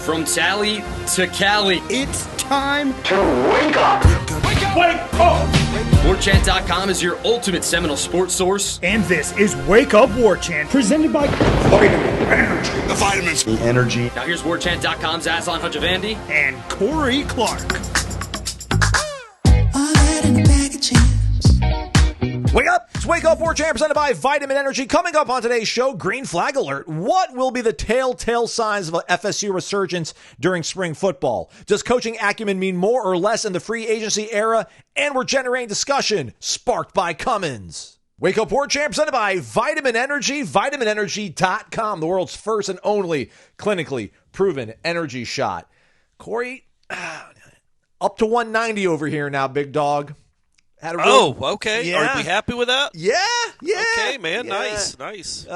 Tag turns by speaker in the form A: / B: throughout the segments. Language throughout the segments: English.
A: From Tally to Cali.
B: It's time
C: to wake up.
B: Wake up!
A: Warchant.com is your ultimate Seminole sports source.
B: And this is Wake Up Warchant, presented by
C: Vitamin Energy. The vitamins.
D: The energy.
A: Now here's Warchant.com's Aslan Hajavandi
B: and Corey Clark.
E: Wake up! It's Wake Up Warchant presented by Vitamin Energy. Coming up on today's show, green flag alert. What will be the telltale signs of an FSU resurgence during spring football? Does coaching acumen mean more or less in the free agency era? And we're generating discussion sparked by Cummins. Wake Up Warchant presented by Vitamin Energy, vitaminenergy.com, the world's first and only clinically proven energy shot. Corey, up to 190 over here now, big dog.
F: Okay.
E: Yeah.
F: Are we happy with that?
E: Yeah.
F: Okay, man.
E: Yeah.
F: Nice.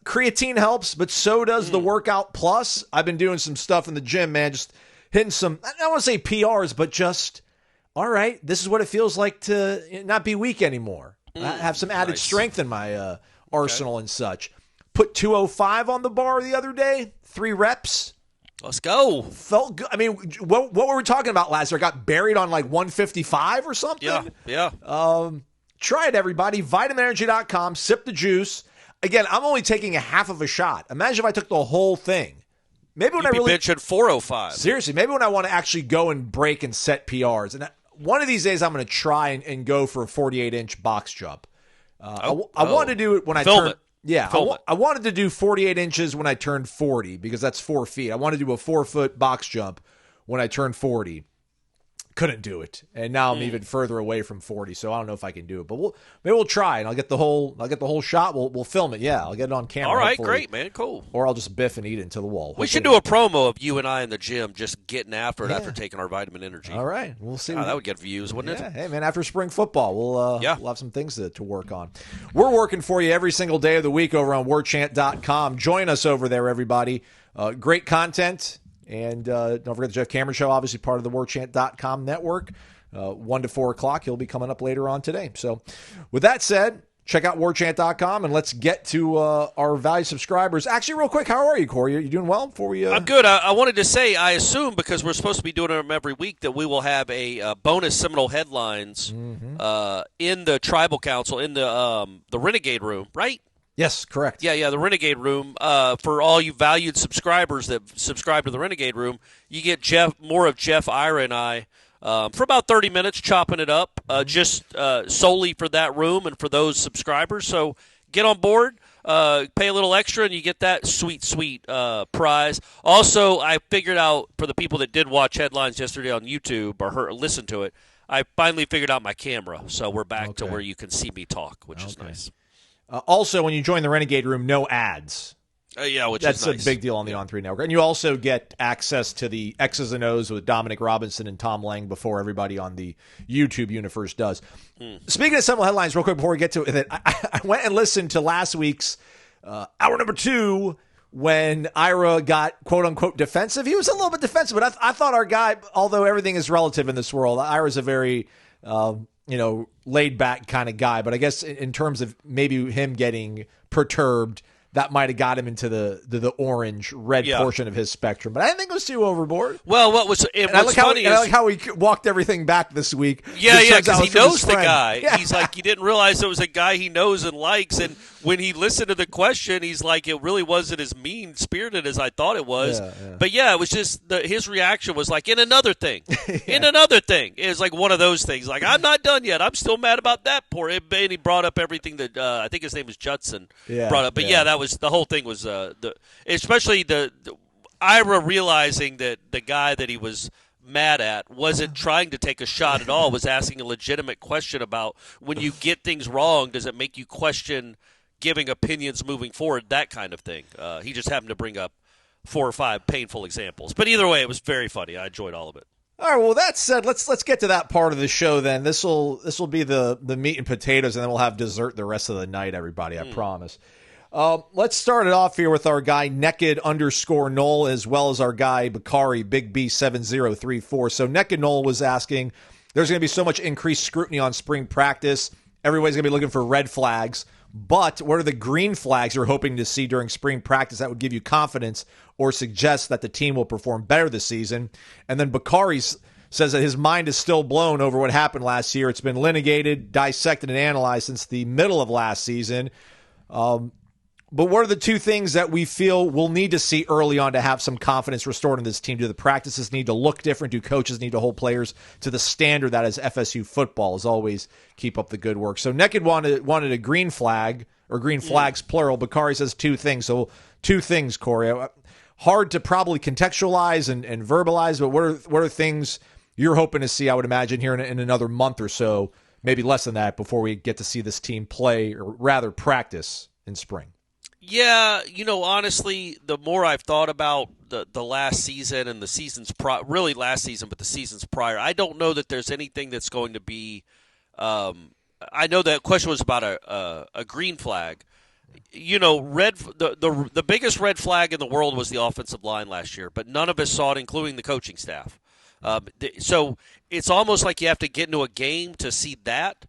E: Creatine helps, but so does the Workout Plus. I've been doing some stuff in the gym, man, just hitting some, I don't want to say PRs, but just, all right, this is what it feels like to not be weak anymore. I have some added strength in my arsenal and such. Put 205 on the bar the other day, 3 reps.
F: Let's go.
E: Felt good. I mean, what were we talking about last year? I got buried on like 155 or something?
F: Yeah.
E: Try it, everybody. VitaminEnergy.com. Sip the juice. Again, I'm only taking a half of a shot. Imagine if I took the whole thing. Maybe when
F: You'd
E: I really
F: benching 405.
E: Seriously, maybe when I want to actually go and break and set PRs. And one of these days, I'm going to try and go for a 48-inch box jump. I wanted to do it when I turned. Yeah, I wanted to do 48 inches when I turned 40 because that's 4 feet. I wanted to do a 4-foot box jump when I turned 40. Couldn't do it, and now I'm even further away from 40, so I don't know if I can do it. But maybe we'll try, and I'll get the whole shot. We'll film it. Yeah, I'll get it on camera.
F: All right,
E: hopefully.
F: great, man, cool.
E: Or I'll just biff and eat it into the wall.
F: We should do a promo of you and I in the gym, just getting after it after taking our Vitamin Energy.
E: All right, we'll see.
F: That would get views, wouldn't it?
E: Hey, man, after spring football, we'll have some things to work on. We're working for you every single day of the week over on Warchant.com. Join us over there, everybody. Great content. And don't forget the Jeff Cameron Show, obviously part of the Warchant.com network. 1 to 4 o'clock. He'll be coming up later on today. So with that said, check out Warchant.com, and let's get to our valued subscribers. Actually, real quick, how are you, Corey? You doing well before we...
F: I'm good. I wanted to say, I assume, because we're supposed to be doing them every week, that we will have a bonus Seminole headlines in the Tribal Council, in the Renegade Room, right?
E: Yes, correct.
F: Yeah, the Renegade Room. For all you valued subscribers that subscribe to the Renegade Room, you get more of Jeff, Ira, and I for about 30 minutes chopping it up, just solely for that room and for those subscribers. So get on board, pay a little extra, and you get that sweet prize. Also, I figured out, for the people that did watch headlines yesterday on YouTube or listen to it, I finally figured out my camera. So we're back to where you can see me talk, which is nice.
E: Also, when you join the Renegade Room, no ads.
F: Which
E: That's
F: is nice.
E: a big deal on the On3 network. And you also get access to the X's and O's with Dominic Robinson and Tom Lang before everybody on the YouTube universe does. Speaking of Seminole headlines, real quick before we get to it, I went and listened to last week's hour number 2 when Ira got quote-unquote defensive. He was a little bit defensive, but I thought our guy, although everything is relative in this world, Ira's a very laid-back kind of guy. But I guess in terms of maybe him getting perturbed, that might have got him into the orange-red portion of his spectrum. But I didn't think it was too overboard.
F: Well, what's funny is...
E: I like how he walked everything back this week.
F: Yeah, because he knows the guy.
E: Yeah.
F: He's like, he didn't realize it was a guy he knows and likes. And when he listened to the question, he's like, it really wasn't as mean-spirited as I thought it was. Yeah. But, it was just his reaction was like, in another thing. In another thing. It was like one of those things. Like, I'm not done yet. I'm still mad about that poor. And he brought up everything that I think his name was Judson brought up. But, that was the whole thing was especially the Ira realizing that the guy that he was mad at wasn't trying to take a shot at all, was asking a legitimate question about when you get things wrong, does it make you question giving opinions moving forward, that kind of thing. He just happened to bring up 4 or 5 painful examples. But either way, it was very funny. I enjoyed all of it.
E: All right, well, that said, let's get to that part of the show then. This will be the meat and potatoes, and then we'll have dessert the rest of the night, everybody, I promise. Let's start it off here with our guy Naked_Nole, as well as our guy Bakari, Big B7034. So Naked Nole was asking, there's going to be so much increased scrutiny on spring practice. Everybody's going to be looking for red flags. But what are the green flags you're hoping to see during spring practice that would give you confidence or suggest that the team will perform better this season? And then Bakari says that his mind is still blown over what happened last year. It's been litigated, dissected, and analyzed since the middle of last season. But what are the two things that we feel we'll need to see early on to have some confidence restored in this team? Do the practices need to look different? Do coaches need to hold players to the standard that is FSU football? As always, keep up the good work. So Neked wanted a green flag, or green flags plural. Bakari says two things. So two things, Corey. Hard to probably contextualize and verbalize, but what are things you're hoping to see, I would imagine, here in another month or so, maybe less than that, before we get to see this team play, or rather practice in spring?
F: Yeah, honestly, the more I've thought about the last season and the seasons really last season, but the seasons prior, I don't know that there's anything that's going to be. I know that question was about a green flag. The biggest red flag in the world was the offensive line last year, but none of us saw it, including the coaching staff. So it's almost like you have to get into a game to see that.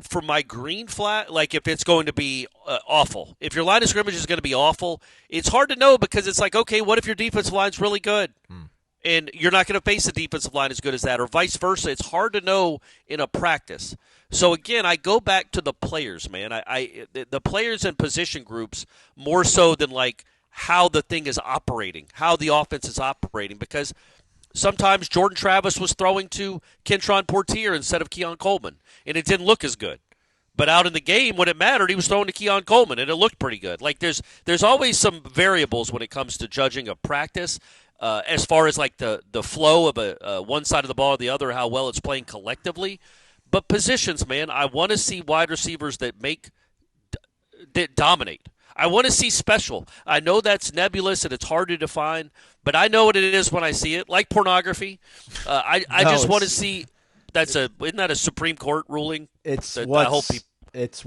F: For my green flag, like if it's going to be awful, if your line of scrimmage is going to be awful, it's hard to know, because it's like, okay, what if your defensive line's really good? And you're not going to face a defensive line as good as that, or vice versa. It's hard to know in a practice. So again, I go back to the players, man. The players and position groups more so than like how the thing is operating, how the offense is operating, because sometimes Jordan Travis was throwing to Kentron Portier instead of Keon Coleman, and it didn't look as good. But out in the game, when it mattered, he was throwing to Keon Coleman, and it looked pretty good. Like there's always some variables when it comes to judging a practice, as far as like the flow of a one side of the ball or the other, how well it's playing collectively. But positions, man, I want to see wide receivers that dominate. I want to see special. I know that's nebulous and it's hard to define, but I know what it is when I see it. Like pornography, I just want to see. Isn't that a Supreme Court ruling?
E: It's It's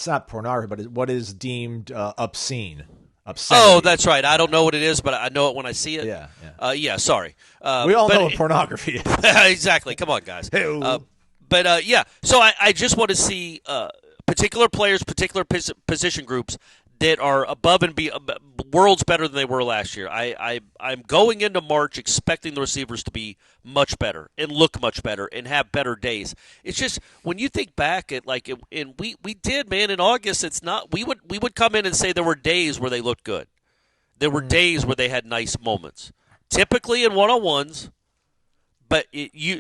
E: not pornography, but what is deemed obscene. Obscenity.
F: Oh, that's right. I don't know what it is, but I know it when I see it.
E: Yeah.
F: Sorry.
E: We all know what pornography is.
F: Exactly. Come on, guys. So I just want to see particular players, particular position groups that are above and worlds better than they were last year. I'm going into March expecting the receivers to be much better and look much better and have better days. It's just when you think back at and we did, man, in August. It's not we would come in and say there were days where they looked good. There were days where they had nice moments, typically in one-on-ones. But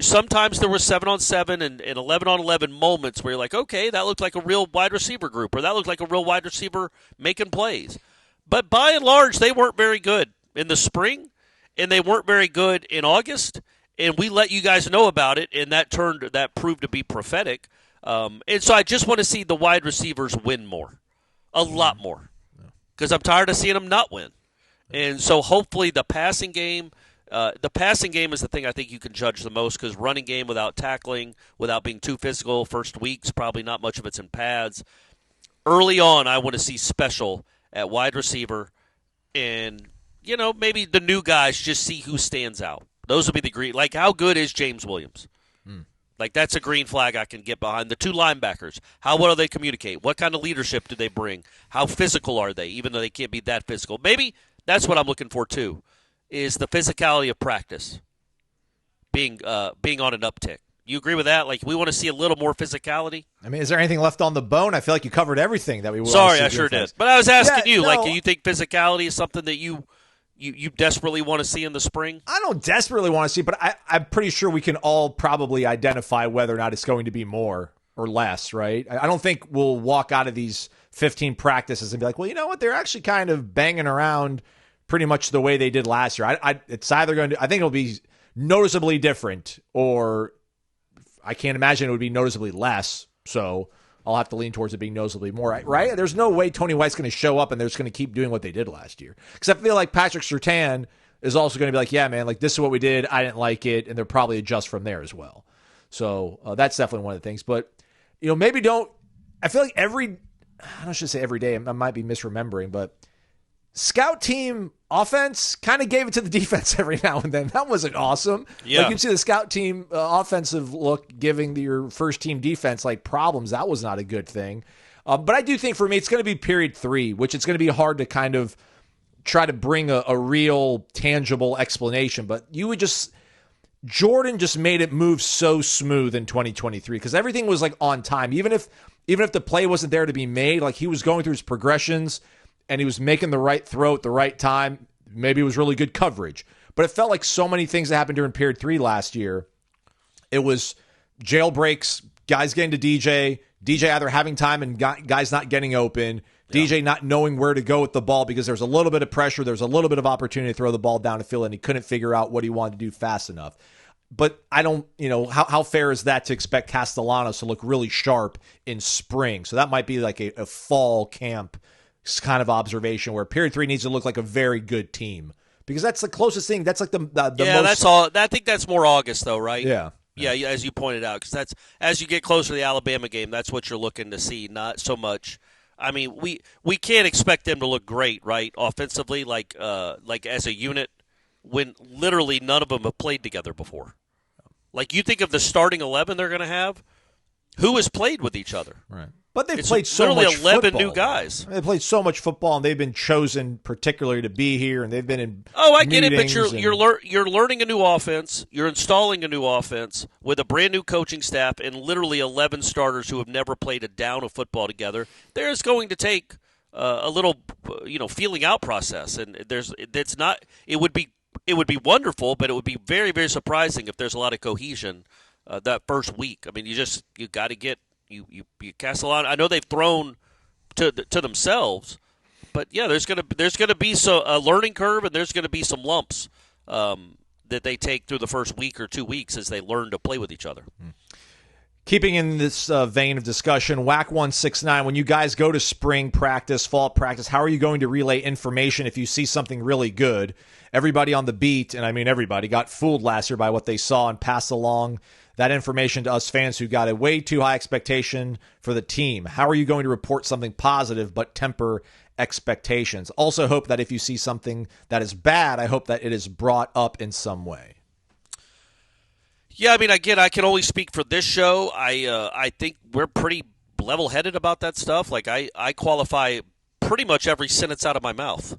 F: sometimes there were 7-on-7 and 11-on-11 moments where you're like, okay, that looked like a real wide receiver group, or that looked like a real wide receiver making plays. But by and large, they weren't very good in the spring, and they weren't very good in August. And we let you guys know about it, and that proved to be prophetic. And so I just want to see the wide receivers win more, a lot more, because I'm tired of seeing them not win. And so hopefully the passing game. The passing game is the thing I think you can judge the most, because running game without tackling, without being too physical, first weeks, probably not much of it's in pads. Early on, I want to see special at wide receiver, and, maybe the new guys just see who stands out. Those would be the green. Like, how good is James Williams? Like, that's a green flag I can get behind. The two linebackers, how well do they communicate? What kind of leadership do they bring? How physical are they, even though they can't be that physical? Maybe that's what I'm looking for, too. Is the physicality of practice being on an uptick. You agree with that? Like, we want to see a little more physicality?
E: I mean, is there anything left on the bone? I feel like you covered everything that we want.
F: Sorry, I sure did. But I was asking you,
E: no.
F: do you think physicality is something that you desperately want to see in the spring?
E: I don't desperately want to see, but I'm pretty sure we can all probably identify whether or not it's going to be more or less, right? I don't think we'll walk out of these 15 practices and be like, well, you know what? They're actually kind of banging around pretty much the way they did last year. It's either going to, I think it'll be noticeably different, or I can't imagine it would be noticeably less. So I'll have to lean towards it being noticeably more, right? There's no way Tony White's going to show up and they're just going to keep doing what they did last year. Because I feel like Patrick Surtain is also going to be like, yeah, man, like this is what we did. I didn't like it. And they'll probably adjust from there as well. So that's definitely one of the things. But, maybe I feel like I should say every day. I might be misremembering, but scout team offense kind of gave it to the defense every now and then. That wasn't awesome.
F: Yeah.
E: Like, you see the scout team offensive look giving your first team defense like problems. That was not a good thing. But I do think for me, it's going to be period 3, which it's going to be hard to kind of try to bring a real tangible explanation. But Jordan just made it move so smooth in 2023 because everything was like on time. Even if the play wasn't there to be made, like he was going through his progressions and he was making the right throw at the right time. Maybe it was really good coverage. But it felt like so many things that happened during period 3 last year. It was jailbreaks, guys getting to DJ either having time and guys not getting open, DJ not knowing where to go with the ball because there's a little bit of pressure, there's a little bit of opportunity to throw the ball down the field, and he couldn't figure out what he wanted to do fast enough. But I don't, how fair is that to expect Castellanos to look really sharp in spring? So that might be like a fall camp kind of observation where period 3 needs to look like a very good team because that's the closest thing. That's like the most.
F: That's all. I think that's more August though, right?
E: Yeah.
F: Yeah, as you pointed out, because that's as you get closer to the Alabama game, that's what you're looking to see. Not so much. I mean, we can't expect them to look great, right? Offensively, like as a unit, when literally none of them have played together before. Like you think of the starting 11 they're going to have, who has played with each other?
E: Right. But they've played so much
F: 11
E: football.
F: new guys.
E: They played so much football, and they've been chosen particularly to be here, and they've been in.
F: Oh, I get it, but you're learning a new offense. You're installing a new offense with a brand new coaching staff and literally 11 starters who have never played a down of football together. There's going to take a little, feeling out process, and It would be wonderful, but it would be very, very surprising if there's a lot of cohesion that first week. I mean, you got to get. You Castellano. I know they've thrown to themselves, but yeah, there's gonna be a learning curve, and there's gonna be some lumps that they take through the first week or 2 weeks as they learn to play with each other.
E: Keeping in this vein of discussion, WAC 169. When you guys go to spring practice, fall practice, how are you going to relay information if you see something really good? Everybody on the beat, and I mean everybody, got fooled last year by what they saw and passed along that information to us fans who got a way too high expectation for the team. How are you going to report something positive but temper expectations? Also hope that if you see something that is bad, I hope that it is brought up in some way.
F: Yeah, I mean, again, I can only speak for this show. I think we're pretty level-headed about that stuff. Like, I qualify pretty much every sentence out of my mouth.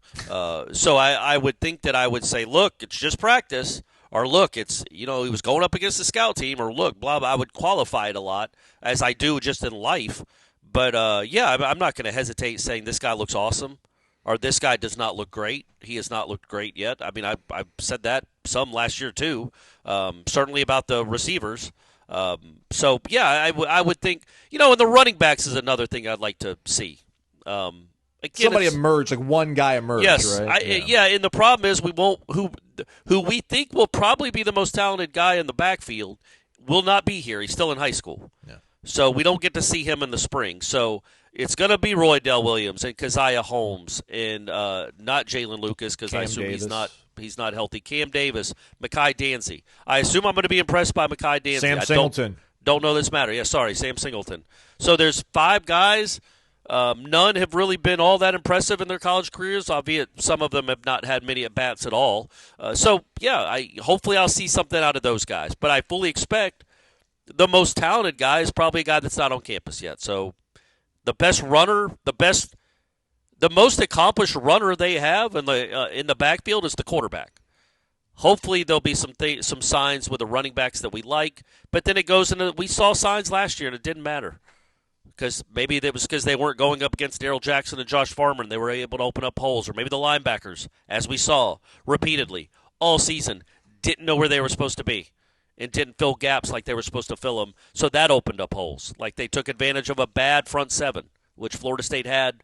F: So I would think that I would say, look, it's just practice. Or look, it's, he was going up against the scout team, or look, blah, blah. I would qualify it a lot, as I do just in life. But, I'm not going to hesitate saying this guy looks awesome, or this guy does not look great. He has not looked great yet. I mean, I've said that some last year, too, certainly about the receivers. I would think, and the running backs is another thing I'd like to see. Again,
E: somebody emerged, like one guy emerged,
F: yes,
E: right?
F: And the problem is we won't who we think will probably be the most talented guy in the backfield will not be here. He's still in high school.
E: Yeah.
F: So we don't get to see him in the spring. So it's going to be Roy Dell Williams and Keziah Holmes and not Jalen Lucas because I assume
E: Davis.
F: he's not healthy. Cam Davis, Mekhi Danzy. I assume I'm going to be impressed by Mekhi Danzy.
E: Sam Singleton.
F: Don't know this matter. Yeah, sorry, Sam Singleton. So there's 5 guys. None have really been all that impressive in their college careers, albeit some of them have not had many at-bats at all. Hopefully I'll see something out of those guys. But I fully expect the most talented guy is probably a guy that's not on campus yet. So the best runner, the most accomplished runner they have in the backfield is the quarterback. Hopefully there'll be some signs with the running backs that we like. But then it goes into – we saw signs last year and it didn't matter. Because maybe it was because they weren't going up against Darrell Jackson and Josh Farmer and they were able to open up holes. Or maybe the linebackers, as we saw repeatedly all season, didn't know where they were supposed to be and didn't fill gaps like they were supposed to fill them. So that opened up holes. Like they took advantage of a bad front seven, which Florida State had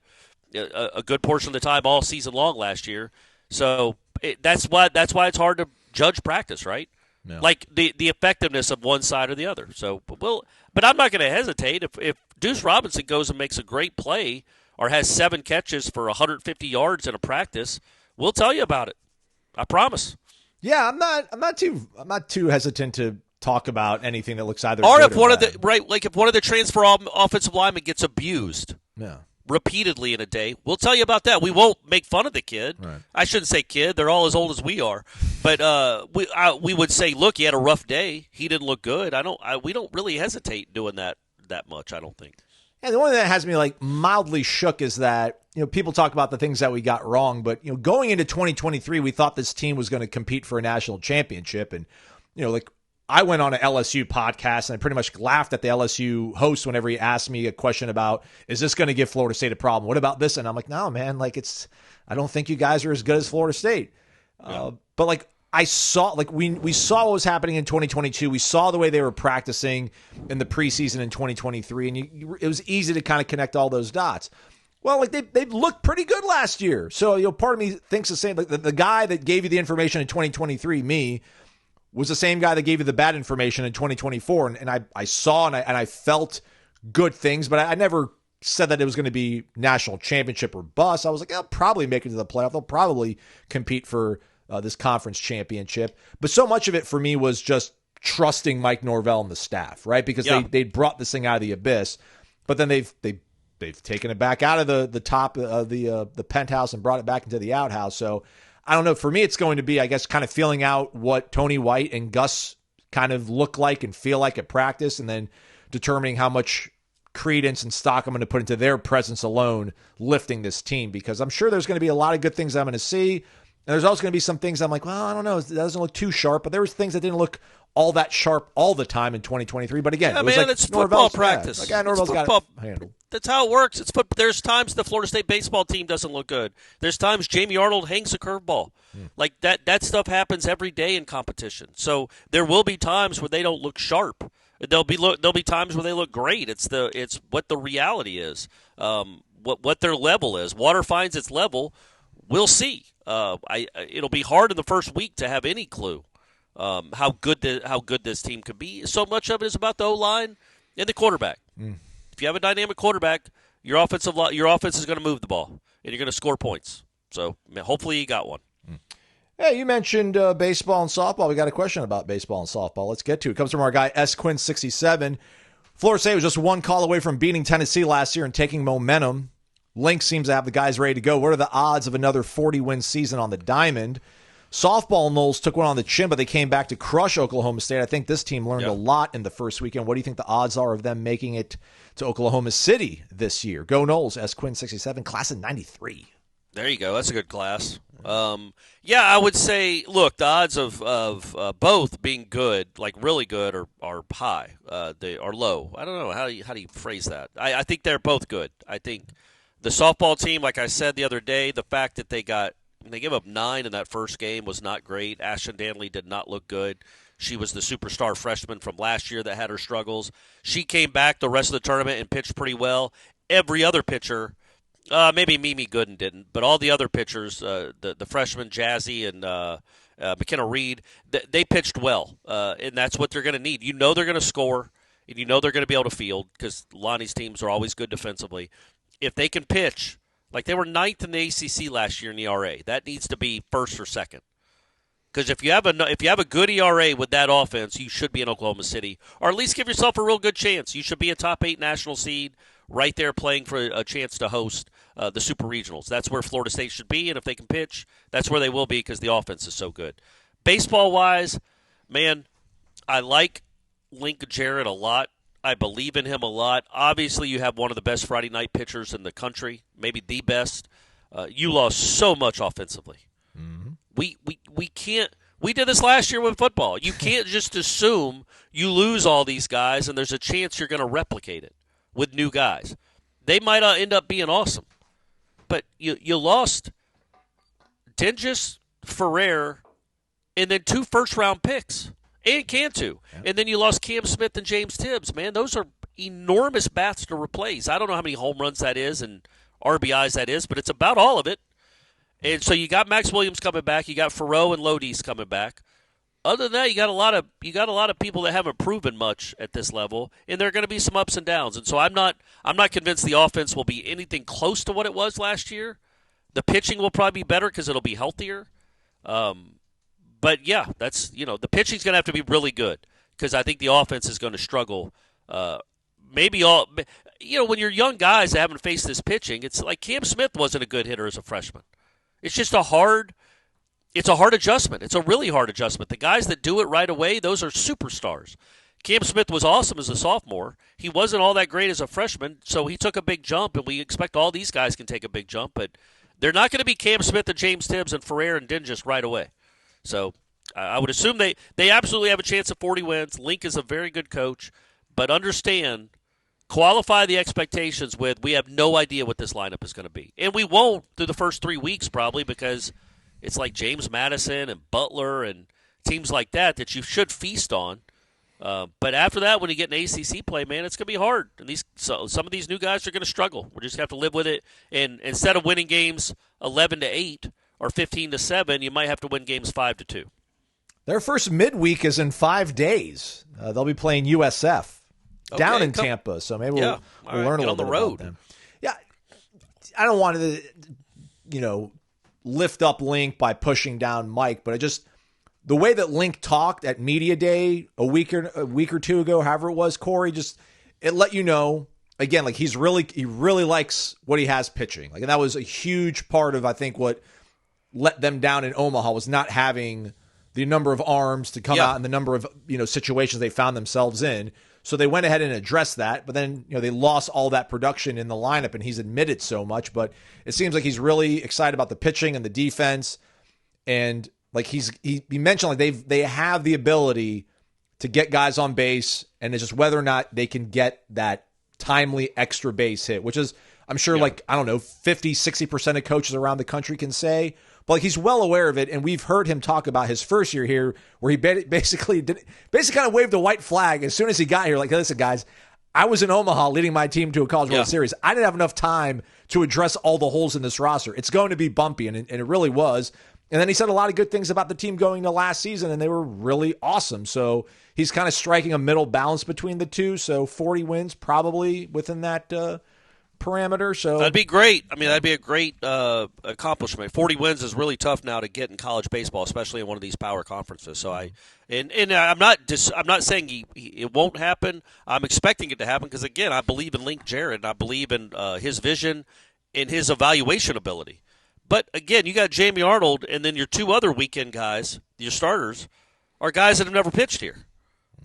F: a good portion of the time all season long last year. So that's why it's hard to judge practice, right? Yeah. Like the effectiveness of one side or the other. So, but I'm not going to hesitate if Deuce Robinson goes and makes a great play or has 7 catches for 150 yards in a practice. We'll tell you about it. I promise.
E: Yeah, I'm not too hesitant to talk about anything that looks either.
F: Or
E: good
F: if one
E: bad.
F: of the if one of the transfer offensive linemen gets abused.
E: Yeah.
F: Repeatedly in a day. We'll tell you about that. We won't make fun of the kid.
E: Right.
F: I shouldn't say kid. They're all as old as we are. But we would say, look, he had a rough day. He didn't look good. We don't really hesitate doing that much, I don't think.
E: And the only thing that has me like mildly shook is that, people talk about the things that we got wrong, but, going into 2023, we thought this team was going to compete for a national championship. And, I went on an LSU podcast and I pretty much laughed at the LSU host whenever he asked me a question about, is this going to give Florida State a problem? What about this? And I'm like, no, man, I don't think you guys are as good as Florida State. Yeah. But I saw, we saw what was happening in 2022. We saw the way they were practicing in the preseason in 2023, and it was easy to kind of connect all those dots. Well, they looked pretty good last year. So, part of me thinks the same. The guy that gave you the information in 2023, me, was the same guy that gave you the bad information in 2024. And I saw and I felt good things, but I never said that it was going to be national championship or bust. I was like, I'll probably make it to the playoff. They'll probably compete for this conference championship. But so much of it for me was just trusting Mike Norvell and the staff, right? Because they brought this thing out of the abyss, but then they've taken it back out of the top of the penthouse and brought it back into the outhouse. So I don't know. For me, it's going to be, I guess, kind of feeling out what Tony White and Gus kind of look like and feel like at practice, and then determining how much credence and stock I'm going to put into their presence alone lifting this team, because I'm sure there's going to be a lot of good things I'm going to see. And there's also going to be some things I'm like, well, I don't know. It doesn't look too sharp, but there was things that didn't look all that sharp all the time in 2023. But again, it was
F: it's football practice.
E: Norvell's got it handled.
F: That's how it works. There's times the Florida State baseball team doesn't look good. There's times Jamie Arnold hangs a curveball. Like that stuff happens every day in competition. So there will be times where they don't look sharp. There'll be times where they look great. It's what the reality is. What their level is. Water finds its level. We'll see. It'll be hard in the first week to have any clue how good this team could be. So much of it is about the O-line and the quarterback. If you have a dynamic quarterback, your offense is going to move the ball and you're going to score points. So hopefully you got one.
E: Hey, you mentioned baseball and softball. We got a question about baseball and softball. Let's get to it. It comes from our guy S Quinn 67. Florida State was just one call away from beating Tennessee last year and taking momentum. Link seems to have the guys ready to go. What are the odds of another 40-win season on the diamond? Softball Noles took one on the chin, but they came back to crush Oklahoma State. I think this team learned a lot in the first weekend. What do you think the odds are of them making it to Oklahoma City this year? Go Noles, S Quinn 67, class of 93.
F: There you go. That's a good class. I would say, look, the odds of both being good, like really good, are high. They are low. I don't know. How do you phrase that? I think they're both good. I think the softball team, like I said the other day, the fact that they gave up 9 in that first game was not great. Ashton Danley did not look good. She was the superstar freshman from last year that had her struggles. She came back the rest of the tournament and pitched pretty well. Every other pitcher, maybe Mimi Gooden didn't, but all the other pitchers, the freshmen, Jazzy and McKenna Reed, they pitched well, and that's what they're going to need. They're going to score, and they're going to be able to field because Lonnie's teams are always good defensively. If they can pitch, like they were 9th in the ACC last year in ERA, that needs to be first or second. Because if you have a good ERA with that offense, you should be in Oklahoma City, or at least give yourself a real good chance. You should be a top 8 national seed, right there playing for a chance to host the Super Regionals. That's where Florida State should be, and if they can pitch, that's where they will be because the offense is so good. Baseball-wise, man, I like Link Jarrett a lot. I believe in him a lot. Obviously, you have one of the best Friday night pitchers in the country, maybe the best. You lost so much offensively. Mm-hmm. We can't. We did this last year with football. You can't just assume you lose all these guys and there's a chance you're going to replicate it with new guys. They might end up being awesome, but you lost Dingus, Ferrer, and then 2 first-round picks. And Cantu. Yeah. And then you lost Cam Smith and James Tibbs. Man, those are enormous bats to replace. I don't know how many home runs that is and RBIs that is, but it's about all of it. And so you got Max Williams coming back. You got Farrow and Lodi's coming back. Other than that, you got a lot of people that haven't proven much at this level, and there are going to be some ups and downs. And so I'm not convinced the offense will be anything close to what it was last year. The pitching will probably be better because it'll be healthier. But yeah, that's the pitching's going to have to be really good because I think the offense is going to struggle. When you're young guys that haven't faced this pitching, it's like Cam Smith wasn't a good hitter as a freshman. It's just a hard adjustment. It's a really hard adjustment. The guys that do it right away, those are superstars. Cam Smith was awesome as a sophomore. He wasn't all that great as a freshman, so he took a big jump, and we expect all these guys can take a big jump, but they're not going to be Cam Smith and James Tibbs and Ferrer and Dingus right away. So I would assume they absolutely have a chance of 40 wins. Link is a very good coach, but understand, qualify the expectations with we have no idea what this lineup is going to be. And we won't through the first 3 weeks probably because it's like James Madison and Butler and teams like that you should feast on. But after that, when you get an ACC play, man, it's going to be hard. And some of these new guys are going to struggle. We're just going to have to live with it. And instead of winning games 11-8 or 15-7, you might have to win games 5-2.
E: Their first midweek is in 5 days. They'll be playing USF down in Tampa. So maybe we'll learn a little bit about them. Yeah, I don't want to, lift up Link by pushing down Mike, but the way that Link talked at Media Day a week or two ago, however it was, Corey, it let you know, again, like he really likes what he has pitching. Like, and that was a huge part of, I think, what let them down in Omaha was not having the number of arms to come out and the number of, situations they found themselves in. So they went ahead and addressed that, but then, they lost all that production in the lineup, and he's admitted so much, but it seems like he's really excited about the pitching and the defense. And like he mentioned, like they have the ability to get guys on base, and it's just whether or not they can get that timely extra base hit, which is, I'm sure, 50, 60% of coaches around the country can say, but like he's well aware of it. And we've heard him talk about his first year here, where he basically kind of waved a white flag as soon as he got here. Like, listen, guys, I was in Omaha leading my team to a College World Series. I didn't have enough time to address all the holes in this roster. It's going to be bumpy, and it really was. And then he said a lot of good things about the team going to last season, and they were really awesome. So he's kind of striking a middle balance between the two. So 40 wins probably within that parameter. So
F: that'd be great. I mean, that'd be a great accomplishment. 40 wins is really tough now to get in college baseball, especially in one of these power conferences. So I'm not saying it won't happen. I'm expecting it to happen because, again, I believe in Link Jarrett, and I believe in his vision and his evaluation ability. But, again, you got Jamie Arnold, and then your two other weekend guys, your starters, are guys that have never pitched here.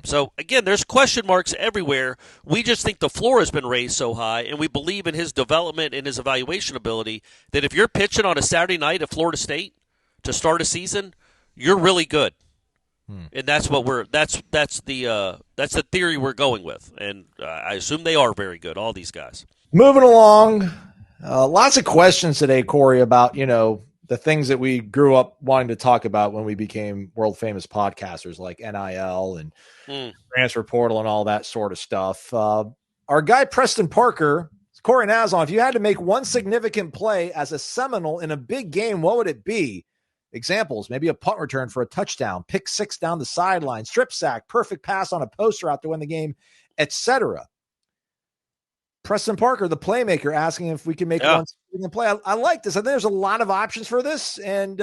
F: So, again, there's question marks everywhere. We just think the floor has been raised so high, and we believe in his development and his evaluation ability that if you're pitching on a Saturday night at Florida State to start a season, you're really good. And that's what that's the theory we're going with. And I assume they are very good, all these guys.
E: Moving along. Lots of questions today, Corey, about, the things that we grew up wanting to talk about when we became world famous podcasters, like NIL and transfer portal and all that sort of stuff. Our guy, Preston Parker, Corey Nazon, if you had to make one significant play as a Seminole in a big game, what would it be? Examples, maybe a punt return for a touchdown, pick six down the sideline, strip sack, perfect pass on a poster out to win the game, etc. Preston Parker, the playmaker, asking if we can make one significant play. I like this. I think there's a lot of options for this, and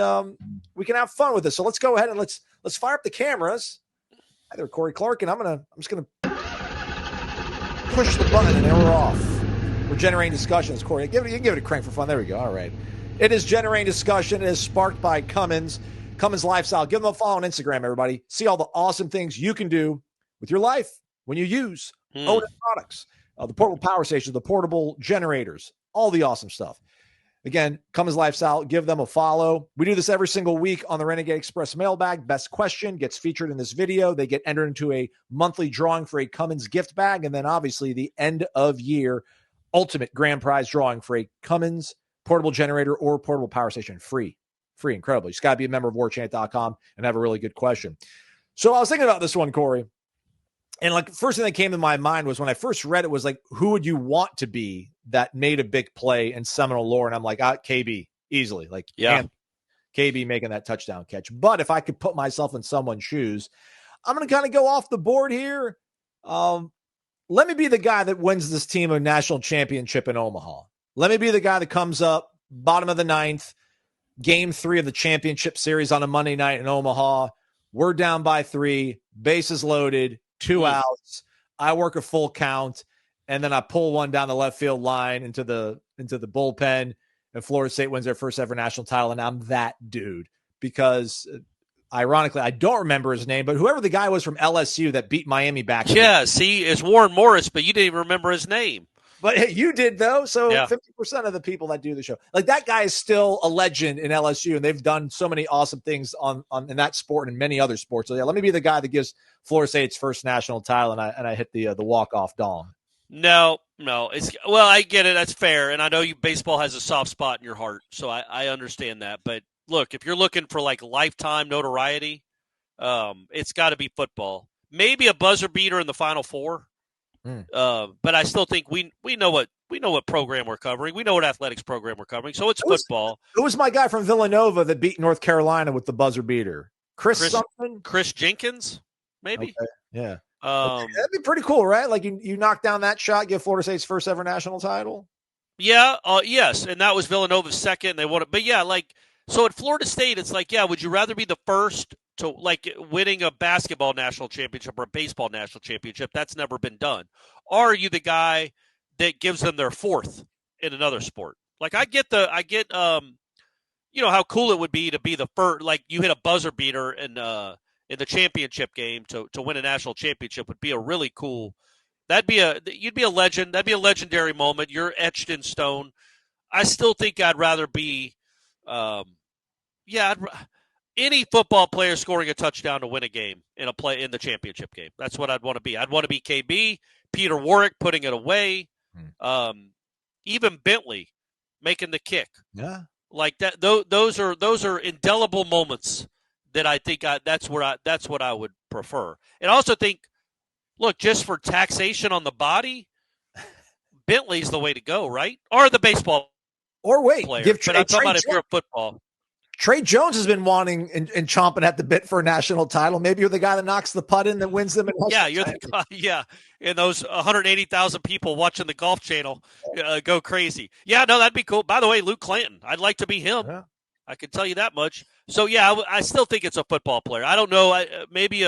E: we can have fun with this. So let's go ahead and let's fire up the cameras. Hi there, Corey Clark, and I'm just gonna push the button, and there we're off. We're generating discussions, Corey. You can give it a crank for fun. There we go. All right. It is generating discussion. It is sparked by Cummins. Cummins Lifestyle. Give them a follow on Instagram, everybody. See all the awesome things you can do with your life when you use Otis products. The portable power stations, the portable generators, all the awesome stuff. Again, Cummins Lifestyle, give them a follow. We do this every single week on the Renegade Express mailbag. Best question gets featured in this video. They get entered into a monthly drawing for a Cummins gift bag. And then obviously the end of year ultimate grand prize drawing for a Cummins portable generator or portable power station. Free, incredible. You just got to be a member of warchant.com and have a really good question. So I was thinking about this one, Corey. And like first thing that came to my mind was when I first read it was like, who would you want to be that made a big play in Seminole lore? And I'm like, KB, easily. Like, KB making that touchdown catch. But if I could put myself in someone's shoes, I'm going to kind of go off the board here. Let me be the guy that wins this team a national championship in Omaha. Let me be the guy that comes up bottom of the ninth, game 3 of the championship series on a Monday night in Omaha. We're down by 3, bases loaded, 2 outs. I work a full count, and then I pull one down the left field line into the bullpen, and Florida State wins their first ever national title, and I'm that dude because ironically, I don't remember his name, but whoever the guy was from LSU that beat Miami back.
F: Yeah, see, it's Warren Morris, but you didn't even remember his name.
E: But hey, you did, though. So
F: Yeah.
E: 50% of the people that do the show, like that guy is still a legend in LSU, and they've done so many awesome things on in that sport and many other sports. So yeah, let me be the guy that gives Florida State its first national title, and I hit the walk-off dong.
F: No, I get it. That's fair, and I know baseball has a soft spot in your heart, so I understand that. But look, if you're looking for like lifetime notoriety, it's got to be football. Maybe a buzzer beater in the Final Four. But I still think we know what program we're covering. We know what athletics program we're covering. So it's football.
E: It was my guy from Villanova that beat North Carolina with the buzzer beater. Chris something?
F: Chris Jenkins, maybe.
E: Okay. Yeah.
F: That'd
E: be pretty cool, right? Like you knock down that shot, give Florida State's first ever national title.
F: Yeah. Yes, and that was Villanova's second. They won it, but yeah, like so at Florida State, it's like, yeah, would you rather be the first to like winning a basketball national championship or a baseball national championship? That's never been done. Or are you the guy that gives them their fourth in another sport? Like I get how cool it would be to be the first, like you hit a buzzer beater in the championship game to win a national championship would be a really cool. You'd be a legend. That'd be a legendary moment. You're etched in stone. I still think I'd rather be, any football player scoring a touchdown to win a game in the championship game. That's what I'd want to be. I'd want to be KB, Peter Warrick putting it away, even Bentley making the kick.
E: Yeah,
F: like that. Those are indelible moments that I think that's what I would prefer. And I also think, look, just for taxation on the body, Bentley's the way to go, right? Or the baseball player. But I'm talking about if you're a football.
E: Trey Jones has been wanting and chomping at the bit for a national title. Maybe you're the guy that knocks the putt in that wins them.
F: Yeah, you're the guy. Yeah, and those 180,000 people watching the Golf Channel go crazy. Yeah, no, that'd be cool. By the way, Luke Clanton, I'd like to be him. Yeah. I can tell you that much. So yeah, I still think it's a football player. I don't know. Maybe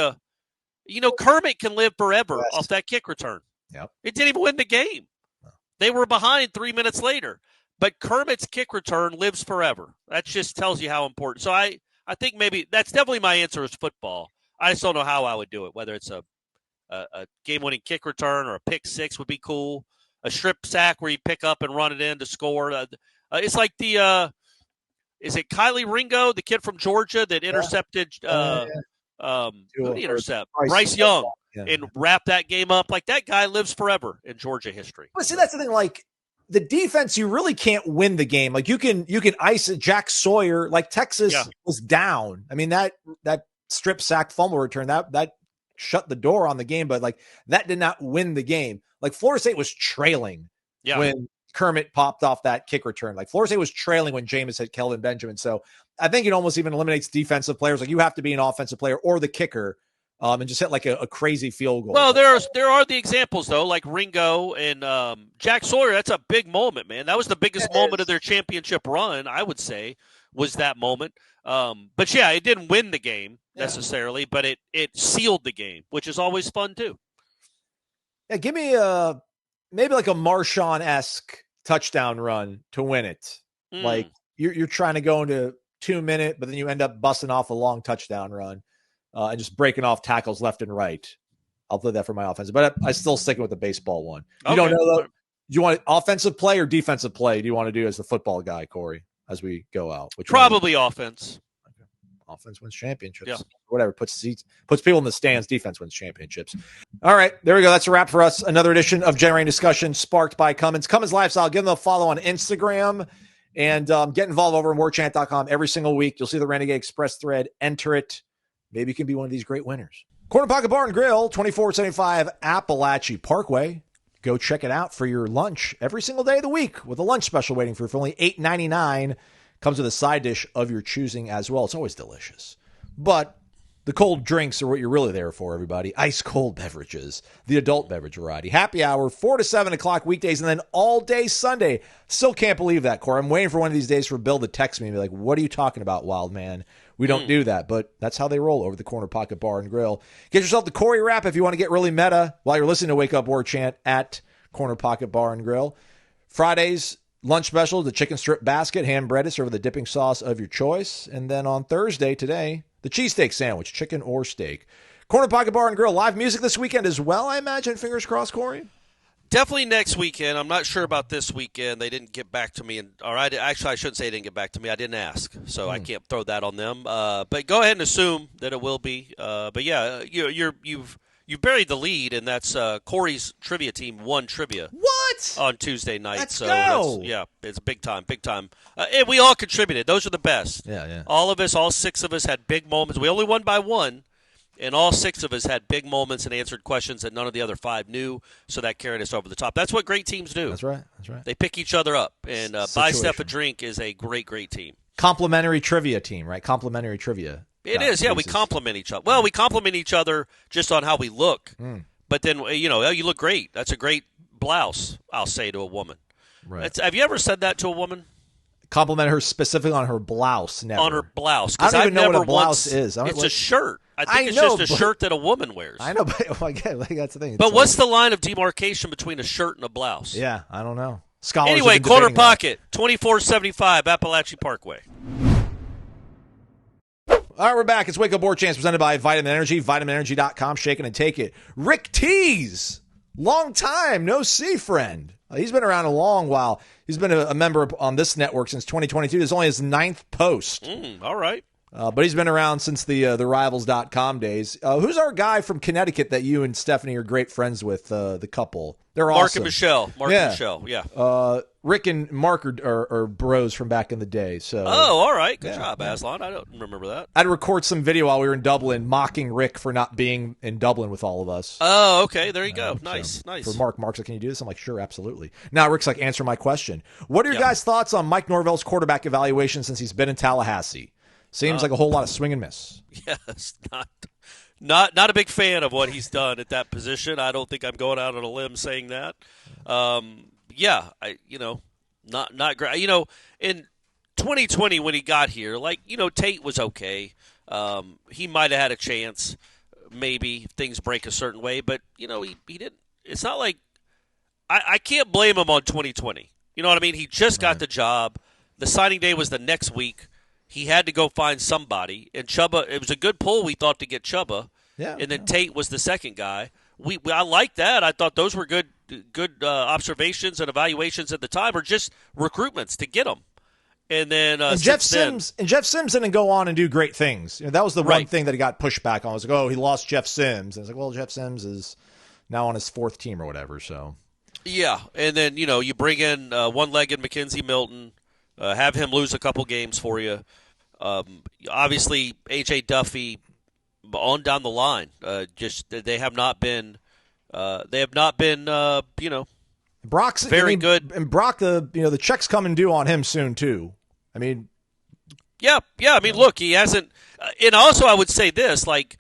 F: Kermit can live forever off that kick return.
E: Yep.
F: It didn't even win the game. No. They were behind 3 minutes later. But Kermit's kick return lives forever. That just tells you how important. So I think maybe that's definitely my answer is football. I just don't know how I would do it, whether it's a game-winning kick return or a pick six would be cool. A strip sack where you pick up and run it in to score. It's like is it Kylie Ringo, the kid from Georgia that intercepted who did he intercept? Bryce Young and wrap that game up. Like that guy lives forever in Georgia history.
E: Well, see, that's the thing, like, the defense, you really can't win the game. Like you can ice it. Jack Sawyer, like Texas was down. I mean, that strip sack fumble return, that shut the door on the game, but like that did not win the game. Like Florida State was trailing when Kermit popped off that kick return. Like Florida State was trailing when Jameis hit Kelvin Benjamin. So I think it almost even eliminates defensive players. Like you have to be an offensive player or the kicker. And just hit like a crazy field goal.
F: Well, there are the examples though, like Ringo and Jack Sawyer. That's a big moment, man. That was the biggest moment of their championship run, I would say, was that moment. But yeah, it didn't win the game necessarily, but it sealed the game, which is always fun too.
E: Yeah, give me maybe like a Marshawn-esque touchdown run to win it. Like you're trying to go into 2 minutes, but then you end up busting off a long touchdown run. And just breaking off tackles left and right. I'll play that for my offensive, but I still sticking with the baseball one. You don't know though. Do you want offensive play or defensive play? Do you want to do as the football guy, Corey, as we go out?
F: Probably offense.
E: Okay. Offense wins championships. Yeah. Whatever puts people in the stands. Defense wins championships. All right, there we go. That's a wrap for us. Another edition of Generating Discussion, sparked by Cummins. Cummins Lifestyle. Give them a follow on Instagram and get involved over on warchant.com every single week. You'll see the Renegade Express thread. Enter it. Maybe you can be one of these great winners. Corner Pocket Bar and Grill, 2475 Appalachia Parkway. Go check it out for your lunch every single day of the week with a lunch special waiting for you for only $8.99. Comes with a side dish of your choosing as well. It's always delicious. But the cold drinks are what you're really there for, everybody. Ice cold beverages, the adult beverage variety. Happy hour, 4 to 7 o'clock weekdays, and then all day Sunday. Still can't believe that, Corey. I'm waiting for one of these days for Bill to text me and be like, what are you talking about, wild man? We don't do that, but that's how they roll over the Corner Pocket Bar and Grill. Get yourself the Corey wrap if you want to get really meta while you're listening to Wake Up Warchant at Corner Pocket Bar and Grill. Fridays, lunch special, the chicken strip basket, hand breaded, served with the dipping sauce of your choice. And then on Thursday today, The cheesesteak sandwich, chicken or steak. Corner Pocket Bar and Grill, live music this weekend as well, I imagine. Fingers crossed, Corey?
F: Definitely next weekend. I'm not sure about this weekend. They didn't get back to me. Actually, I shouldn't say they didn't get back to me. I didn't ask, so I can't throw that on them. But go ahead and assume that it will be. But yeah, you've buried the lead, and that's Corey's trivia team won trivia.
E: What?
F: On Tuesday night.
E: Let's
F: so
E: go.
F: Yeah, it's big time. And we all contributed. Those are the best.
E: Yeah.
F: All of us, all 6 of us had big moments. We only won by 1. And all 6 of us had big moments and answered questions that none of the other 5 knew, so that carried us over the top. That's what great teams do.
E: That's right. They
F: pick each other up, and Buy Steph a Drink is a great, great team.
E: Complimentary trivia team, right? Complimentary trivia.
F: It is, yeah. We compliment each other. Well, we compliment each other just on how we look. But then, you look great. That's a great blouse, I'll say to a woman.
E: Right.
F: Have you ever said that to a woman?
E: Compliment her specifically on her blouse, never.
F: On her blouse.
E: I don't even know what a blouse is.
F: It's a shirt. I think it's just a shirt that a woman wears.
E: I know, but that's the thing.
F: But what's the line of demarcation between a shirt and a blouse?
E: Yeah, I don't know. Scholars
F: anyway, Corner Pocket, 2475 Appalachian Parkway.
E: All right, we're back. It's Wake Up Warchant presented by Vitamin Energy, vitaminenergy.com. Shake it and take it. Rick Tees, long time no see, friend. He's been around a long while. He's been a member on this network since 2022. This is only his 9th post.
F: All right.
E: But he's been around since the Rivals.com days. Who's our guy from Connecticut that you and Stephanie are great friends with, the couple? They're
F: Mark
E: awesome.
F: And Michelle. Mark and Michelle, yeah.
E: Rick and Mark are bros from back in the day. So.
F: Oh, all right. Good job, Aslan. I don't remember that.
E: I'd record some video while we were in Dublin mocking Rick for not being in Dublin with all of us.
F: Oh, okay. There you go. Nice.
E: For Mark's like, can you do this? I'm like, sure, absolutely. Now Rick's like, answer my question. What are your guys' thoughts on Mike Norvell's quarterback evaluation since he's been in Tallahassee? Seems like a whole lot of swing and miss.
F: Yes, not a big fan of what he's done at that position. I don't think I'm going out on a limb saying that. Not great. In 2020 when he got here, Tate was okay. He might have had a chance, maybe if things break a certain way, but he didn't. It's not like I can't blame him on 2020. You know what I mean? He just got the job. The signing day was the next week. He had to go find somebody, and Chubba. It was a good pull, we thought, to get Chubba, and then Tate was the second guy. I liked that. I thought those were good observations and evaluations at the time, or just recruitments to get them. And then
E: Jeff Sims didn't go on and do great things. That was the one thing that he got pushed back on. I was like, oh, he lost Jeff Sims. And I was like, well, Jeff Sims is now on his 4th team or whatever. So
F: yeah, and then you bring in one-legged Mackenzie Milton. Have him lose a couple games for you. Obviously, A.J. Duffy on down the line. They have not been.
E: Brock's
F: very good.
E: And Brock, the check's coming due on him soon too. I mean,
F: yeah. I mean, look, he hasn't. And also, I would say this: let's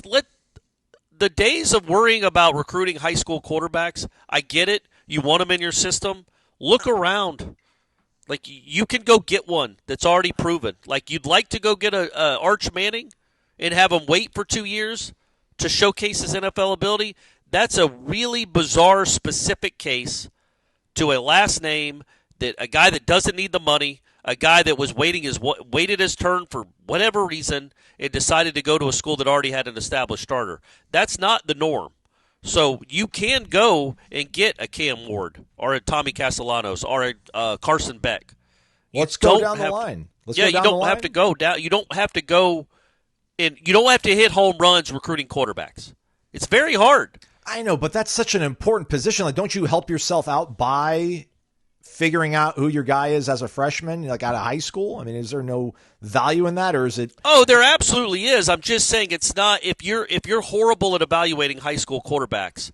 F: let the days of worrying about recruiting high school quarterbacks. I get it. You want them in your system. Look around. You can go get one that's already proven. You'd like to go get a Arch Manning and have him wait for 2 years to showcase his NFL ability. That's a really bizarre, specific case to a last name that a guy that doesn't need the money, a guy that was waited his turn for whatever reason and decided to go to a school that already had an established starter. That's not the norm. So you can go and get a Cam Ward or a Tommy Castellanos or a Carson Beck.
E: Let's go down the line.
F: You don't have to go down. You don't have to go, and you don't have to hit home runs recruiting quarterbacks. It's very hard.
E: I know, but that's such an important position. Don't you help yourself out by figuring out who your guy is as a freshman, out of high school? I mean, is there no value in that, or is it?
F: Oh, there absolutely is. I'm just saying it's not. If you're horrible at evaluating high school quarterbacks,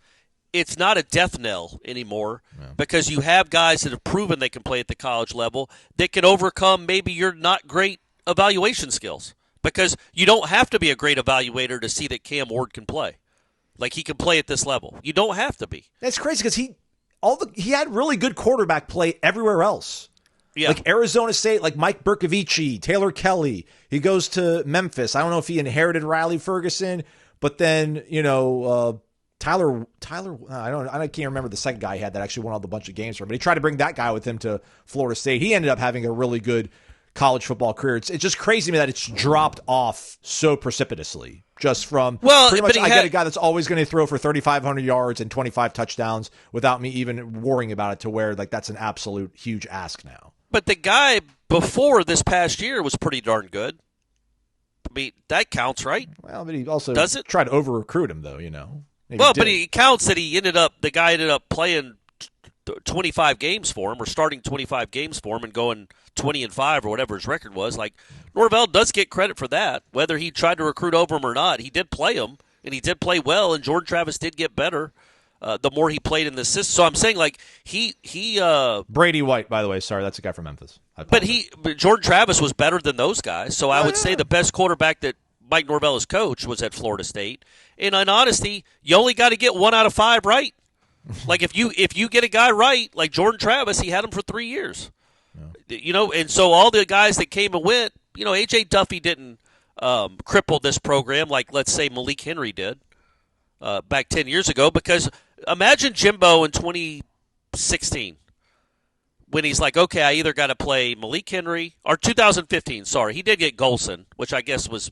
F: it's not a death knell anymore because you have guys that have proven they can play at the college level that can overcome maybe your not great evaluation skills, because you don't have to be a great evaluator to see that Cam Ward can play. He can play at this level. You don't have to be.
E: That's crazy because he had really good quarterback play everywhere else.
F: Yeah.
E: Arizona State, Mike Bercovici, Taylor Kelly. He goes to Memphis. I don't know if he inherited Riley Ferguson, but then, Tyler, I can't remember the second guy he had that actually won all the bunch of games for him. But he tried to bring that guy with him to Florida State. He ended up having a really good college football career. It's just crazy to me that it's dropped off so precipitously. Just from pretty much, I get a guy that's always going to throw for 3,500 yards and 25 touchdowns without me even worrying about it, to where like that's an absolute huge ask now.
F: But the guy before this past year was pretty darn good. I mean, that counts, right?
E: Well, but he also tried to over-recruit him, though,
F: But it counts that the guy ended up playing 25 games for him, or starting 25 games for him and going 20-5 or whatever his record was. Like, Norvell does get credit for that. Whether he tried to recruit over him or not, he did play him, and he did play well, and Jordan Travis did get better the more he played in the system. So I'm saying, like, he
E: Brady White, by the way, sorry, that's a guy from Memphis.
F: But Jordan Travis was better than those guys. So I would say the best quarterback that Mike Norvell has coached was at Florida State. And in honesty, you only got to get 1 out of 5 right. Like if you get a guy right, like Jordan Travis, he had him for 3 years. Yeah. And so all the guys that came and went, A.J. Duffy didn't cripple this program like, let's say, Malik Henry did back 10 years ago. Because imagine Jimbo in 2016 when he's like, okay, I either got to play Malik Henry, or 2015, sorry. He did get Golson, which I guess was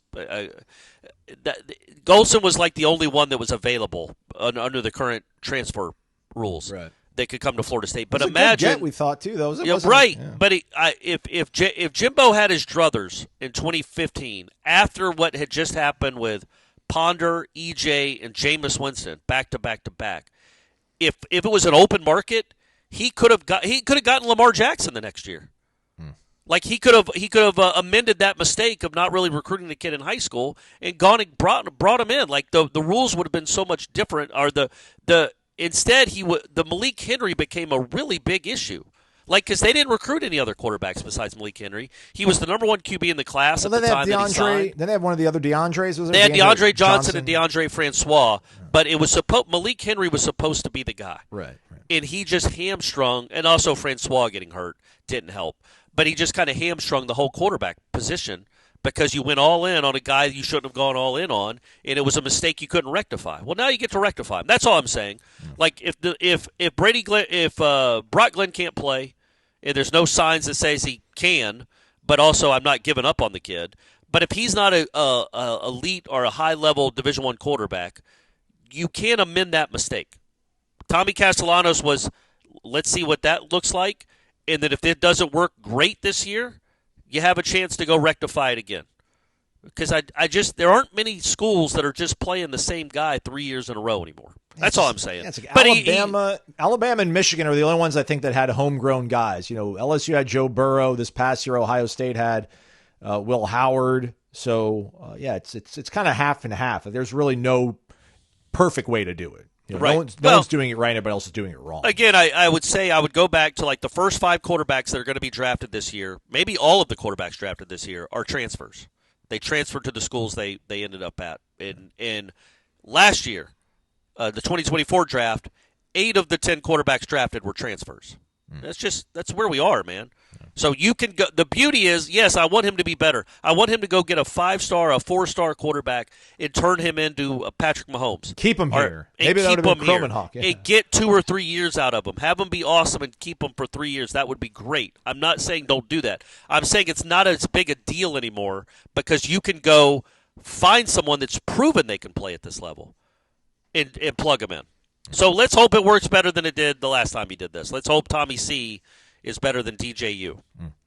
F: Golson was like the only one that was available under the current transfer rules.
E: Right.
F: They could come to Florida State. But
E: it was
F: imagine,
E: a good get, we thought too, though.
F: Right. Yeah. But if Jimbo had his druthers in 2015, after what had just happened with Ponder, EJ, and Jameis Winston back to back to back, if it was an open market, he could have gotten Lamar Jackson the next year. Like he could have amended that mistake of not really recruiting the kid in high school and gone and brought him in. Like the rules would have been so much different. Or instead the Malik Henry became a really big issue. Like, because they didn't recruit any other quarterbacks besides Malik Henry. He was the number 1 QB in the class at the time that he signed.
E: Then they had one of the other DeAndres.
F: They had DeAndre Johnson and DeAndre Francois, but it was Malik Henry was supposed to be the guy.
E: Right.
F: And he just hamstrung, and also Francois getting hurt didn't help. But he just kind of hamstrung the whole quarterback position because you went all in on a guy you shouldn't have gone all in on, and it was a mistake you couldn't rectify. Well, now you get to rectify him. That's all I'm saying. Like if Brock Glenn can't play, and there's no signs that says he can, but also I'm not giving up on the kid. But if he's not a elite or a high-level Division I quarterback, you can't amend that mistake. Tommy Castellanos was, let's see what that looks like, and then if it doesn't work great this year, you have a chance to go rectify it again. Because there aren't many schools that are just playing the same guy 3 years in a row anymore. That's all I'm saying.
E: Like but Alabama and Michigan are the only ones I think that had homegrown guys. LSU had Joe Burrow this past year. Ohio State had Will Howard. So it's kind of half and half. There's really no perfect way to do it.
F: Right.
E: No one's doing it right. Everybody else is doing it wrong.
F: Again, I would say I would go back to like the first 5 quarterbacks that are going to be drafted this year. Maybe all of the quarterbacks drafted this year are transfers. They transferred to the schools they ended up at. In last year, the 2024 draft, 8 of the 10 quarterbacks drafted were transfers. That's where we are, man. So you can go. The beauty is, yes, I want him to be better. I want him to go get a 5-star, a 4-star quarterback and turn him into a Patrick Mahomes.
E: Keep him here. Maybe that would have been Cromenhawk. Yeah.
F: And get 2 or 3 years out of him. Have him be awesome and keep him for 3 years. That would be great. I'm not saying don't do that. I'm saying it's not as big a deal anymore because you can go find someone that's proven they can play at this level and plug him in. So let's hope it works better than it did the last time he did this. Let's hope Tommy C is better than DJU.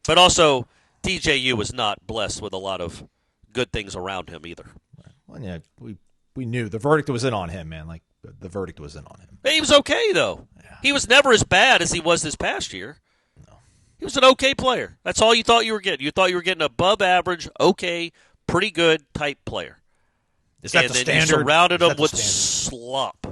F: But also, DJU was not blessed with a lot of good things around him either.
E: Well, yeah, we knew. The verdict was in on him, man. Like, the verdict was in on him.
F: He was okay, though. Yeah. He was never as bad as he was this past year. No. He was an okay player. That's all you thought you were getting. You thought you were getting above average, okay, pretty good type player.
E: Is that
F: and
E: the
F: then
E: standard?
F: You surrounded him with slop.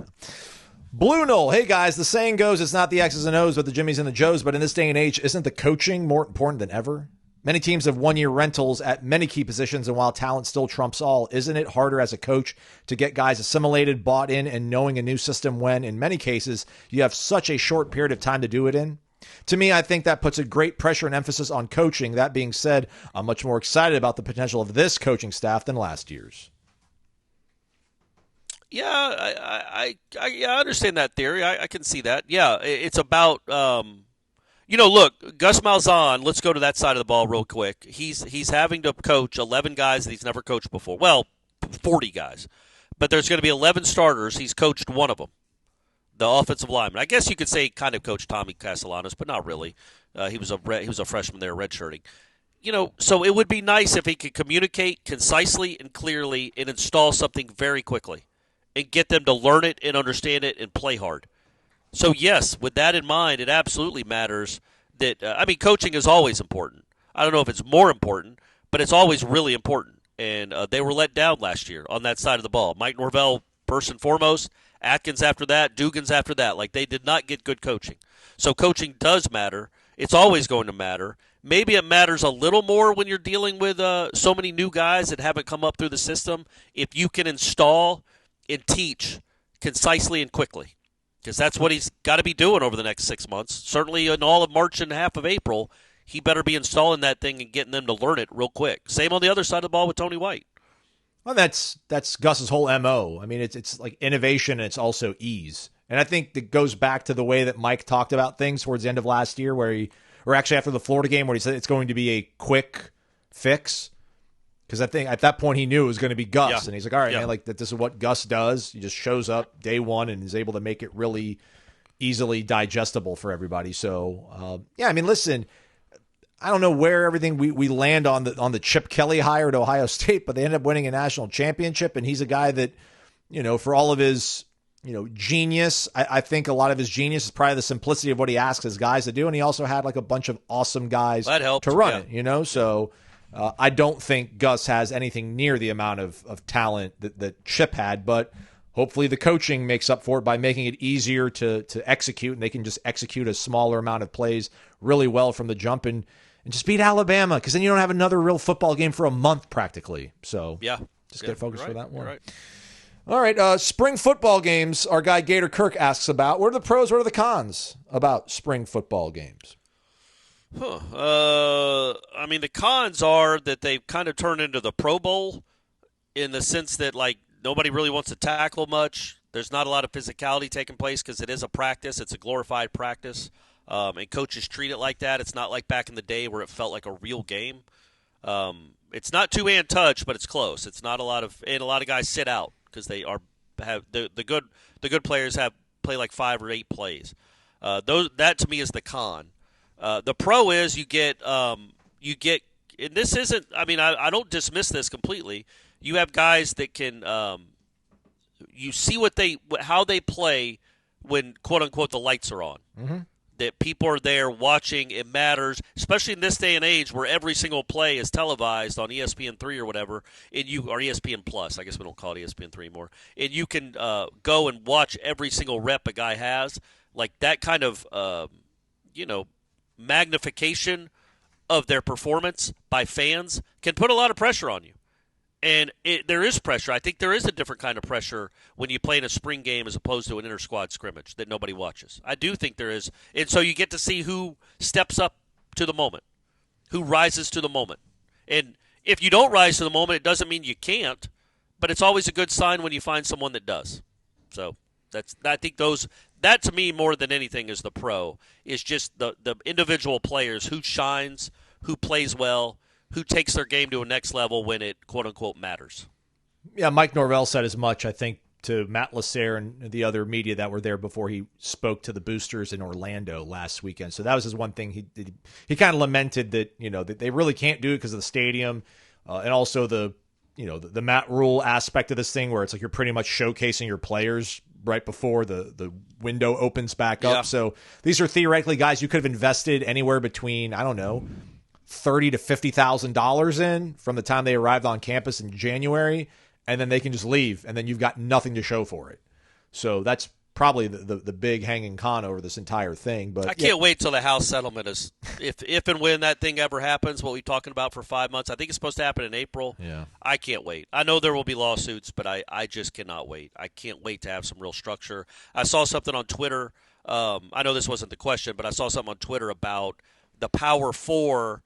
E: Blue Knoll, hey guys, the saying goes it's not the X's and O's but the Jimmies and the Joes, but in this day and age, isn't the coaching more important than ever? Many teams have one-year rentals at many key positions, and while talent still trumps all, isn't it harder as a coach to get guys assimilated, bought in, and knowing a new system when, in many cases, you have such a short period of time to do it in? To me, I think that puts a great pressure and emphasis on coaching. That being said, I'm much more excited about the potential of this coaching staff than last year's.
F: Yeah, I understand that theory. I can see that. Yeah, it's about Look, Gus Malzahn, let's go to that side of the ball real quick. He's having to coach 11 guys that he's never coached before. Well, 40 guys. But there's going to be 11 starters. He's coached one of them, the offensive lineman. I guess you could say he kind of coached Tommy Castellanos, but not really. He was a freshman there redshirting. So it would be nice if he could communicate concisely and clearly and install something very quickly and get them to learn it and understand it and play hard. So, yes, with that in mind, it absolutely matters that coaching is always important. I don't know if it's more important, but it's always really important. And they were let down last year on that side of the ball. Mike Norvell, first and foremost, Atkins after that, Dugans after that. Like, they did not get good coaching. So coaching does matter. It's always going to matter. Maybe it matters a little more when you're dealing with so many new guys that haven't come up through the system. If you can install and teach concisely and quickly. Because that's what he's got to be doing over the next 6 months. Certainly in all of March and half of April, he better be installing that thing and getting them to learn it real quick. Same on the other side of the ball with Tony White.
E: Well, that's Gus's whole MO. I mean, it's like innovation and it's also ease. And I think that goes back to the way that Mike talked about things towards the end of last year or actually after the Florida game where he said it's going to be a quick fix. Because I think at that point he knew it was going to be Gus. Yeah. And he's like, all right, man, like this is what Gus does. He just shows up day one and is able to make it really easily digestible for everybody. So, listen, I don't know where everything we land on the Chip Kelly hire at Ohio State, but they ended up winning a national championship. And he's a guy that, for all of his, genius, I think a lot of his genius is probably the simplicity of what he asks his guys to do. And he also had like a bunch of awesome guys to run it, so... I don't think Gus has anything near the amount of talent that Chip had, but hopefully the coaching makes up for it by making it easier to execute, and they can just execute a smaller amount of plays really well from the jump and just beat Alabama, because then you don't have another real football game for a month practically. So just get focused for that one.
F: Right.
E: All right, spring football games, our guy Gator Kirk asks about. What are the pros, what are the cons about spring football games?
F: The cons are that they've kind of turned into the Pro Bowl in the sense that, like, nobody really wants to tackle much. There's not a lot of physicality taking place because it is a practice. It's a glorified practice, and coaches treat it like that. It's not like back in the day where it felt like a real game. It's not two-hand touch, but it's close. It's not a lot of – and a lot of guys sit out because they have the good players play like 5 or 8 plays. That, to me, is the con. The pro is you get, and this isn't, I don't dismiss this completely. You have guys that can, you see how they play when, quote unquote, the lights are on. Mm-hmm. That people are there watching. It matters, especially in this day and age where every single play is televised on ESPN3 or whatever, or ESPN Plus. I guess we don't call it ESPN3 anymore. And you can go and watch every single rep a guy has. Like that kind of, magnification of their performance by fans can put a lot of pressure on you. And there is pressure. I think there is a different kind of pressure when you play in a spring game as opposed to an inter-squad scrimmage that nobody watches. I do think there is. And so you get to see who steps up to the moment, who rises to the moment. And if you don't rise to the moment, it doesn't mean you can't, but it's always a good sign when you find someone that does. So I think that to me more than anything is the pro, is just the individual players, who shines, who plays well, who takes their game to a next level when it, quote-unquote, matters. Yeah,
E: Mike Norvell said as much, I think, to Matt Lasser and the other media that were there before he spoke to the boosters in Orlando last weekend. So that was his one thing. He kind of lamented that, that they really can't do it because of the stadium and also the Matt Rule aspect of this thing where it's like you're pretty much showcasing your players right before the window opens back up. So these are theoretically guys you could have invested anywhere between, I don't know, $30,000 to $50,000 in from the time they arrived on campus in January, and then they can just leave, and then you've got nothing to show for it. So that's probably the big hanging con over this entire thing. But
F: I can't wait till the House settlement is, if and when that thing ever happens, what we're talking about for 5 months. I think it's supposed to happen in April.
E: Yeah.
F: I can't wait. I know there will be lawsuits, but I just cannot wait. I can't wait to have some real structure. I saw something on Twitter. I know this wasn't the question, but I saw something on Twitter about the Power Four.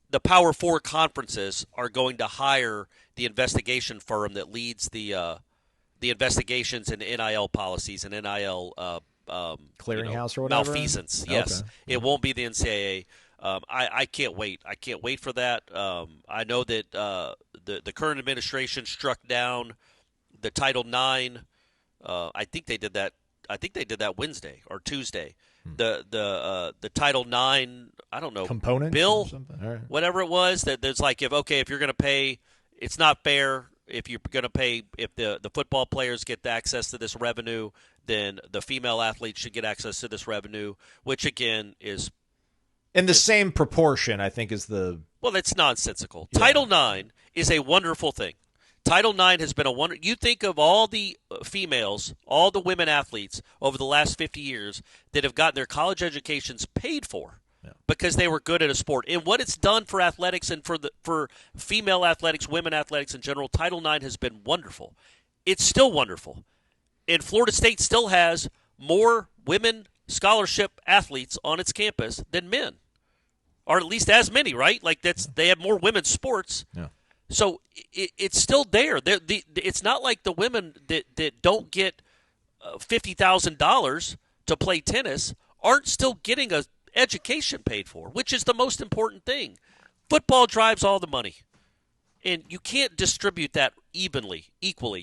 F: The Power Four conferences are going to hire the investigation firm that leads the investigations and NIL policies and NIL
E: clearinghouse or whatever.
F: Malfeasance. Yes,
E: Okay.
F: it won't be the NCAA. I can't wait. I can't wait for that. I know that the current administration struck down the Title IX. I think they did that. I think they did that Wednesday or Tuesday. The Title IX, I don't know,
E: component
F: bill,
E: or something? All right.
F: whatever it was. That there's like if you're going to pay, it's not fair. If you're going to pay, if the football players get access to this revenue, then the female athletes should get access to this revenue, which again is
E: in the same proportion. I think is the
F: that's nonsensical.
E: Yeah.
F: Title IX is a wonderful thing. Title IX has been a wonder. You think of all the females, all the women athletes over the last 50 years that have gotten their college educations paid for because they were good at a sport. And what it's done for athletics and for female athletics, women athletics in general, Title IX has been wonderful. It's still wonderful. And Florida State still has more women scholarship athletes on its campus than men, or at least as many, right? Like they have more women's sports.
E: Yeah.
F: So it's still there. It's not like the women that don't get $50,000 to play tennis aren't still getting a education paid for, which is the most important thing. Football drives all the money, and you can't distribute that equally.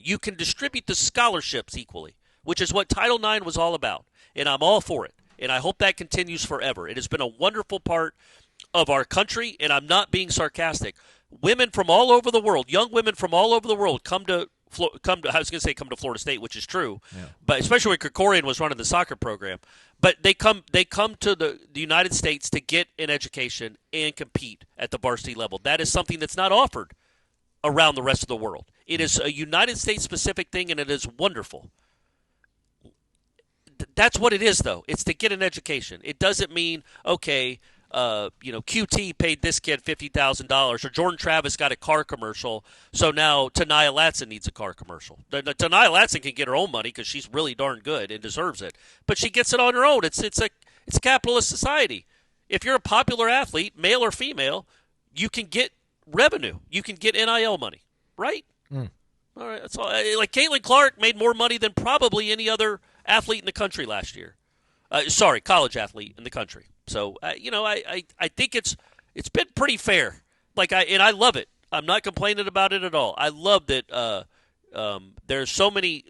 F: You can distribute the scholarships equally, which is what Title IX was all about, and I'm all for it, and I hope that continues forever. It has been a wonderful part of our country, and I'm not being sarcastic. Women from all over the world, young women from all over the world come to Florida State, which is true, but especially when Krikorian was running the soccer program. But they come to the United States to get an education and compete at the varsity level. That is something that's not offered around the rest of the world. It is a United States specific thing, and it is wonderful. That's what it is, though. It's to get an education. It doesn't mean, okay, QT paid this kid $50,000, or Jordan Travis got a car commercial, so now Tanaya Latson needs a car commercial. Tanaya Latson can get her own money because she's really darn good and deserves it, but she gets it on her own. It's a capitalist society. If you're a popular athlete, male or female, you can get revenue. You can get NIL money, right? All right, that's all. Like Caitlin Clark made more money than probably any other athlete in the country last year. College athlete in the country. So, I think it's been pretty fair. I love it. I'm not complaining about it at all. I love that there's so many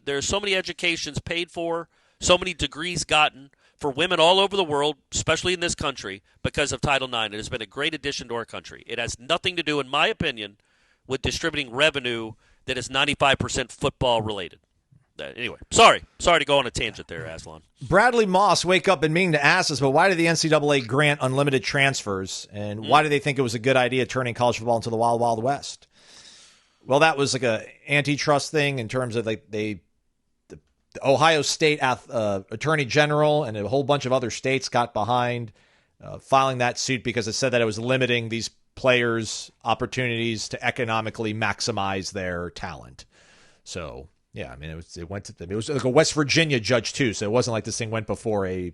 F: educations paid for, so many degrees gotten for women all over the world, especially in this country, because of Title IX. It has been a great addition to our country. It has nothing to do, in my opinion, with distributing revenue that is 95% football related. Anyway, sorry to go on a tangent there, Aslan.
E: Bradley Moss, wake up and meaning to ask us, but why did the NCAA grant unlimited transfers, and why do they think it was a good idea turning college football into the Wild Wild West? Well, that was like a antitrust thing in terms of the Ohio State Attorney General and a whole bunch of other states got behind filing that suit because it said that it was limiting these players' opportunities to economically maximize their talent. So. Yeah, I mean, it was like a West Virginia judge too, so it wasn't like this thing went before a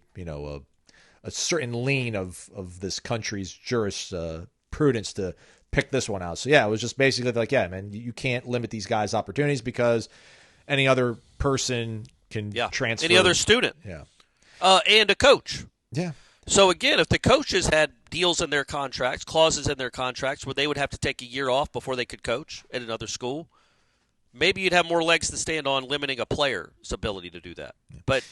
E: certain lean of this country's jurisprudence to pick this one out. So yeah, it was just basically like, yeah, man, you can't limit these guys' opportunities because any other person can transfer.
F: Any other student, and a coach.
E: Yeah.
F: So again, if the coaches had deals in their contracts, clauses in their contracts where they would have to take a year off before they could coach at another school, maybe you'd have more legs to stand on limiting a player's ability to do that. But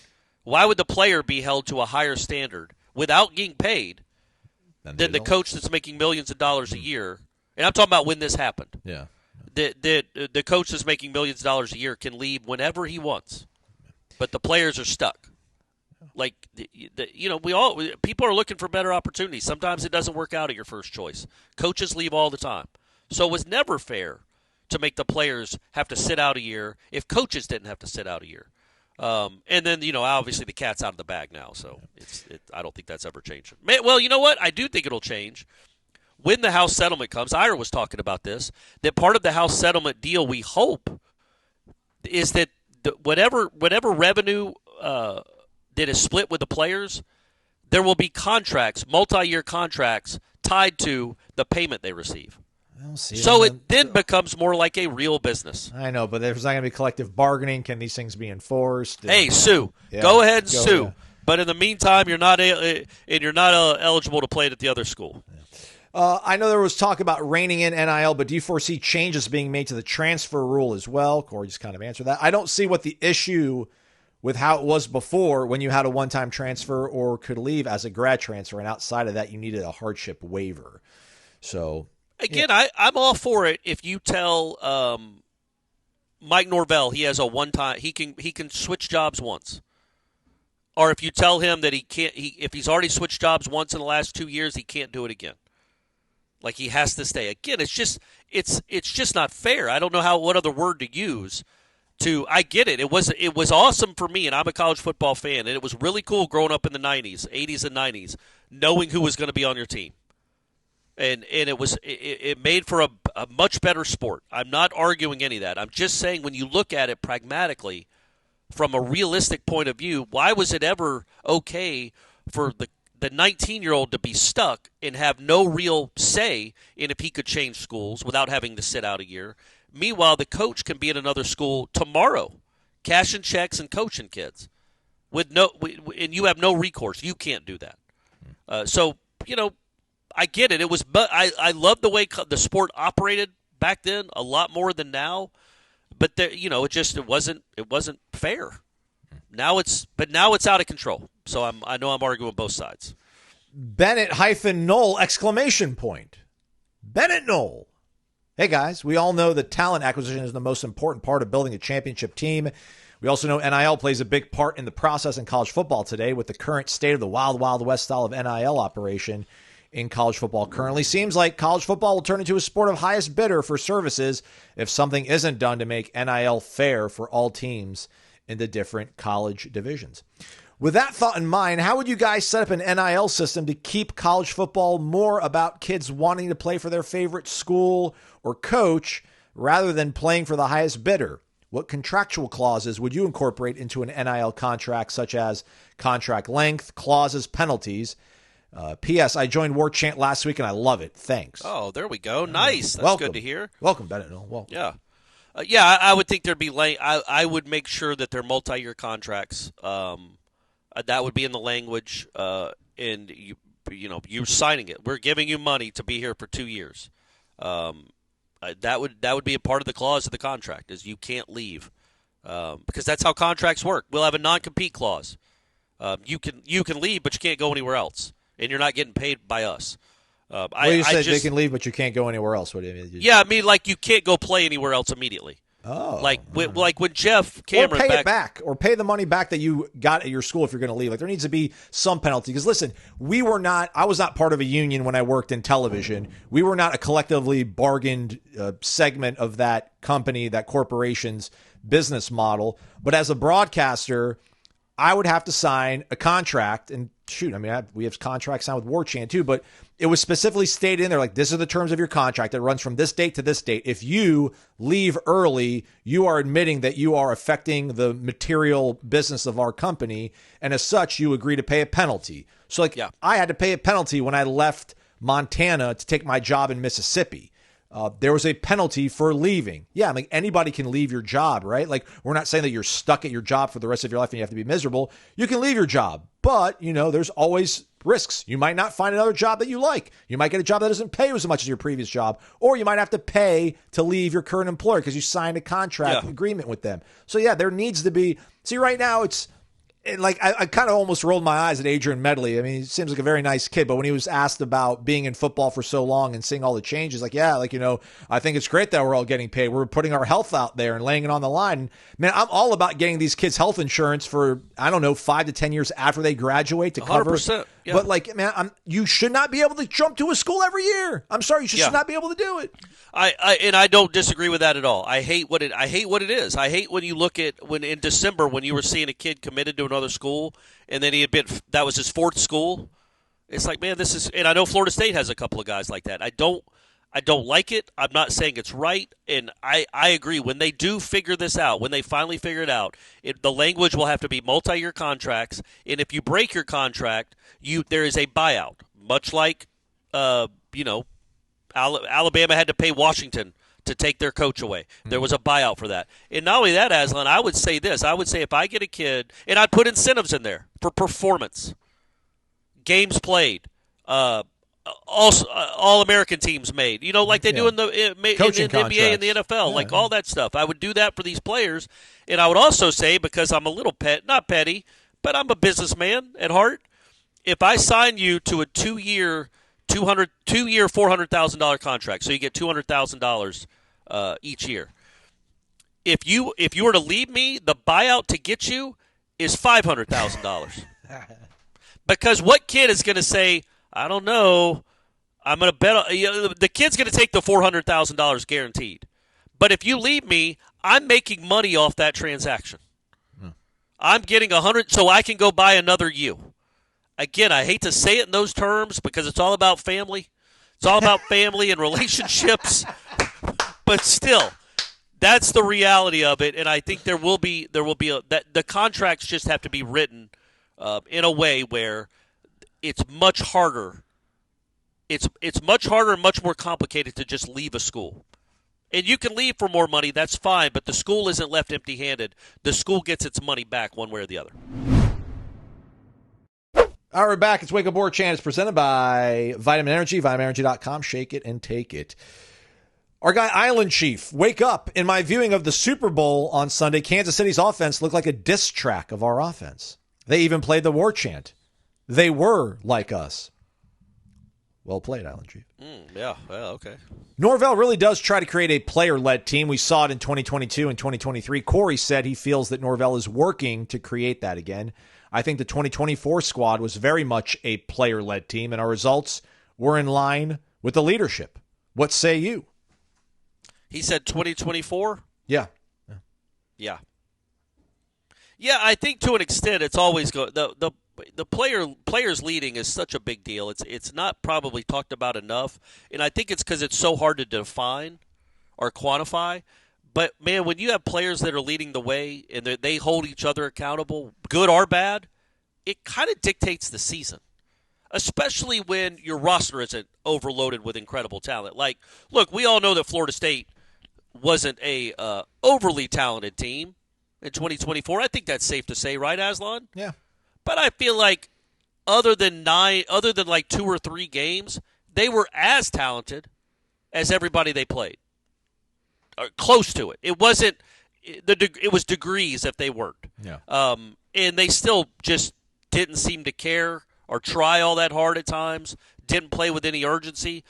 F: why would the player be held to a higher standard without getting paid than the coach that's making millions of dollars a year? And I'm talking about when this happened.
E: Yeah.
F: The coach that's making millions of dollars a year can leave whenever he wants, but the players are stuck. Like, people are looking for better opportunities. Sometimes it doesn't work out at your first choice. Coaches leave all the time. So it was never fair to make the players have to sit out a year if coaches didn't have to sit out a year. And then, obviously the cat's out of the bag now, so I don't think that's ever changed. Well, you know what? I do think it'll change. When the House settlement comes, Ira was talking about this, that part of the House settlement deal, we hope, is that whatever revenue that is split with the players, there will be contracts, multi-year contracts, tied to the payment they receive.
E: We'll see.
F: So it then becomes more like a real business.
E: I know, but there's not going to be collective bargaining. Can these things be enforced?
F: Hey, sue.
E: Yeah.
F: Go ahead and sue.
E: Yeah.
F: But in the meantime, you're not eligible to play it at the other school.
E: I know there was talk about reining in NIL, but do you foresee changes being made to the transfer rule as well? Corey just kind of answered that. I don't see what the issue with how it was before when you had a one-time transfer or could leave as a grad transfer, and outside of that, you needed a hardship waiver. So
F: again, yeah. I'm all for it. If you tell Mike Norvell he has a one-time, he can switch jobs once. Or if you tell him that he can't, if he's already switched jobs once in the last 2 years, he can't do it again. Like he has to stay. Again, it's just not fair. I don't know what other word to use. I get it. It was awesome for me, and I'm a college football fan, and it was really cool growing up in the 90s, 80s and 90s, knowing who was going to be on your team. And it made for a much better sport. I'm not arguing any of that. I'm just saying when you look at it pragmatically, from a realistic point of view, why was it ever okay for the 19-year-old to be stuck and have no real say in if he could change schools without having to sit out a year? Meanwhile, the coach can be at another school tomorrow, cashing checks and coaching kids, and you have no recourse. You can't do that. So I get it. I love the way the sport operated back then a lot more than now. But it wasn't fair. Now it's out of control. So I know I'm arguing both sides.
E: Bennett-Knoll exclamation point. Bennett-Knoll. Hey guys, we all know that talent acquisition is the most important part of building a championship team. We also know NIL plays a big part in the process in college football today with the current state of the wild, wild west style of NIL operation in college football currently. Seems like college football will turn into a sport of highest bidder for services if something isn't done to make NIL fair for all teams in the different college divisions. With that thought in mind, how would you guys set up an NIL system to keep college football more about kids wanting to play for their favorite school or coach rather than playing for the highest bidder? What contractual clauses would you incorporate into an NIL contract, such as contract length, clauses, penalties? P.S. I joined Warchant last week and I love it. Thanks.
F: Oh, there we go. Nice. That's
E: Welcome.
F: Good to hear.
E: Welcome, Bennett. Welcome.
F: Yeah. I would think there'd be I would make sure that they're multi-year contracts. That would be in the language, and you're signing it. We're giving you money to be here for 2 years. That would be a part of the clause of the contract is you can't leave, because that's how contracts work. We'll have a non-compete clause. You can leave, but you can't go anywhere else, and you're not getting paid by us.
E: You said they can leave, but you can't go anywhere else. What do you mean?
F: Yeah, I mean, like you can't go play anywhere else immediately.
E: Oh,
F: like when Jeff Cameron
E: or pay it back, or pay the money back that you got at your school if you're going to leave. Like there needs to be some penalty. Because listen, I was not part of a union when I worked in television. We were not a collectively bargained segment of that company, that corporation's business model. But as a broadcaster, I would have to sign a contract. And shoot, I mean, we have contracts signed with Warchant too, but it was specifically stated in there, like, this are the terms of your contract that runs from this date to this date. If you leave early, you are admitting that you are affecting the material business of our company. And as such, you agree to pay a penalty. So I had to pay a penalty when I left Montana to take my job in Mississippi. There was a penalty for leaving. Yeah, I mean, anybody can leave your job, right? Like, we're not saying that you're stuck at your job for the rest of your life and you have to be miserable. You can leave your job, but, there's always risks. You might not find another job that you like. You might get a job that doesn't pay as much as your previous job, or you might have to pay to leave your current employer because you signed a contract agreement with them. So, yeah, there needs to be – see, right now it's – I kind of almost rolled my eyes at Adrian Medley. I mean, he seems like a very nice kid, but when he was asked about being in football for so long and seeing all the changes, I think it's great that we're all getting paid. We're putting our health out there and laying it on the line. And, man, I'm all about getting these kids health insurance for, 5 to 10 years after they graduate to cover.
F: 100%. Yeah.
E: But you should not be able to jump to a school every year. I'm sorry, you should not be able to do it.
F: I don't disagree with that at all. I hate what it is. I hate when you look at when in December when you were seeing a kid committed to another school and then that was his fourth school. It's like, man, this is, and I know Florida State has a couple of guys like that. I don't like it. I'm not saying it's right, and I agree. When they do figure this out, when they finally figure it out, the language will have to be multi-year contracts, and if you break your contract, there is a buyout, much like Alabama had to pay Washington to take their coach away. There was a buyout for that. And not only that, Aslan, I would say this. I would say if I get a kid, and I'd put incentives in there for performance, games played, all-American teams made, like they do in the NBA and the NFL, all that stuff. I would do that for these players. And I would also say, because I'm a little not petty, but I'm a businessman at heart, if I sign you to a two-year $400,000 contract, so you get $200,000 each year. If you were to leave me, the buyout to get you is $500,000. Because what kid is going to say, I don't know, I'm going to bet the kid's going to take the $400,000 guaranteed. But if you leave me, I'm making money off that transaction. I'm getting $100, so I can go buy another you. Again, I hate to say it in those terms because it's all about family. It's all about family and relationships. But still, that's the reality of it. And I think there will be that the contracts just have to be written in a way where it's much harder. It's much harder and much more complicated to just leave a school. And you can leave for more money, that's fine, but the school isn't left empty-handed. The school gets its money back one way or the other.
E: All right, we're back. It's Wake Up Warchant. It's presented by Vitamin Energy, vitaminenergy.com. Shake it and take it. Our guy, Island Chief, wake up. In my viewing of the Super Bowl on Sunday, Kansas City's offense looked like a diss track of our offense. They even played the war chant. They were like us. Well played, Island Chief.
F: Yeah, okay.
E: Norvell really does try to create a player-led team. We saw it in 2022 and 2023. Corey said he feels that Norvell is working to create that again. I think the 2024 squad was very much a player-led team, and our results were in line with the leadership. What say you?
F: He said 2024?
E: Yeah.
F: Yeah, I think to an extent it's always the players leading is such a big deal. It's not probably talked about enough, and I think it's because it's so hard to define or quantify. But, man, when you have players that are leading the way and they hold each other accountable, good or bad, it kind of dictates the season, especially when your roster isn't overloaded with incredible talent. Like, look, we all know that Florida State wasn't a overly talented team in 2024. I think that's safe to say, right, Aslan?
E: Yeah.
F: But I feel like other than like 2 or 3 games, they were as talented as everybody they played. Or close to it. It wasn't it was degrees if they weren't.
E: Yeah.
F: And they still just didn't seem to care or try all that hard at times, didn't play with any urgency.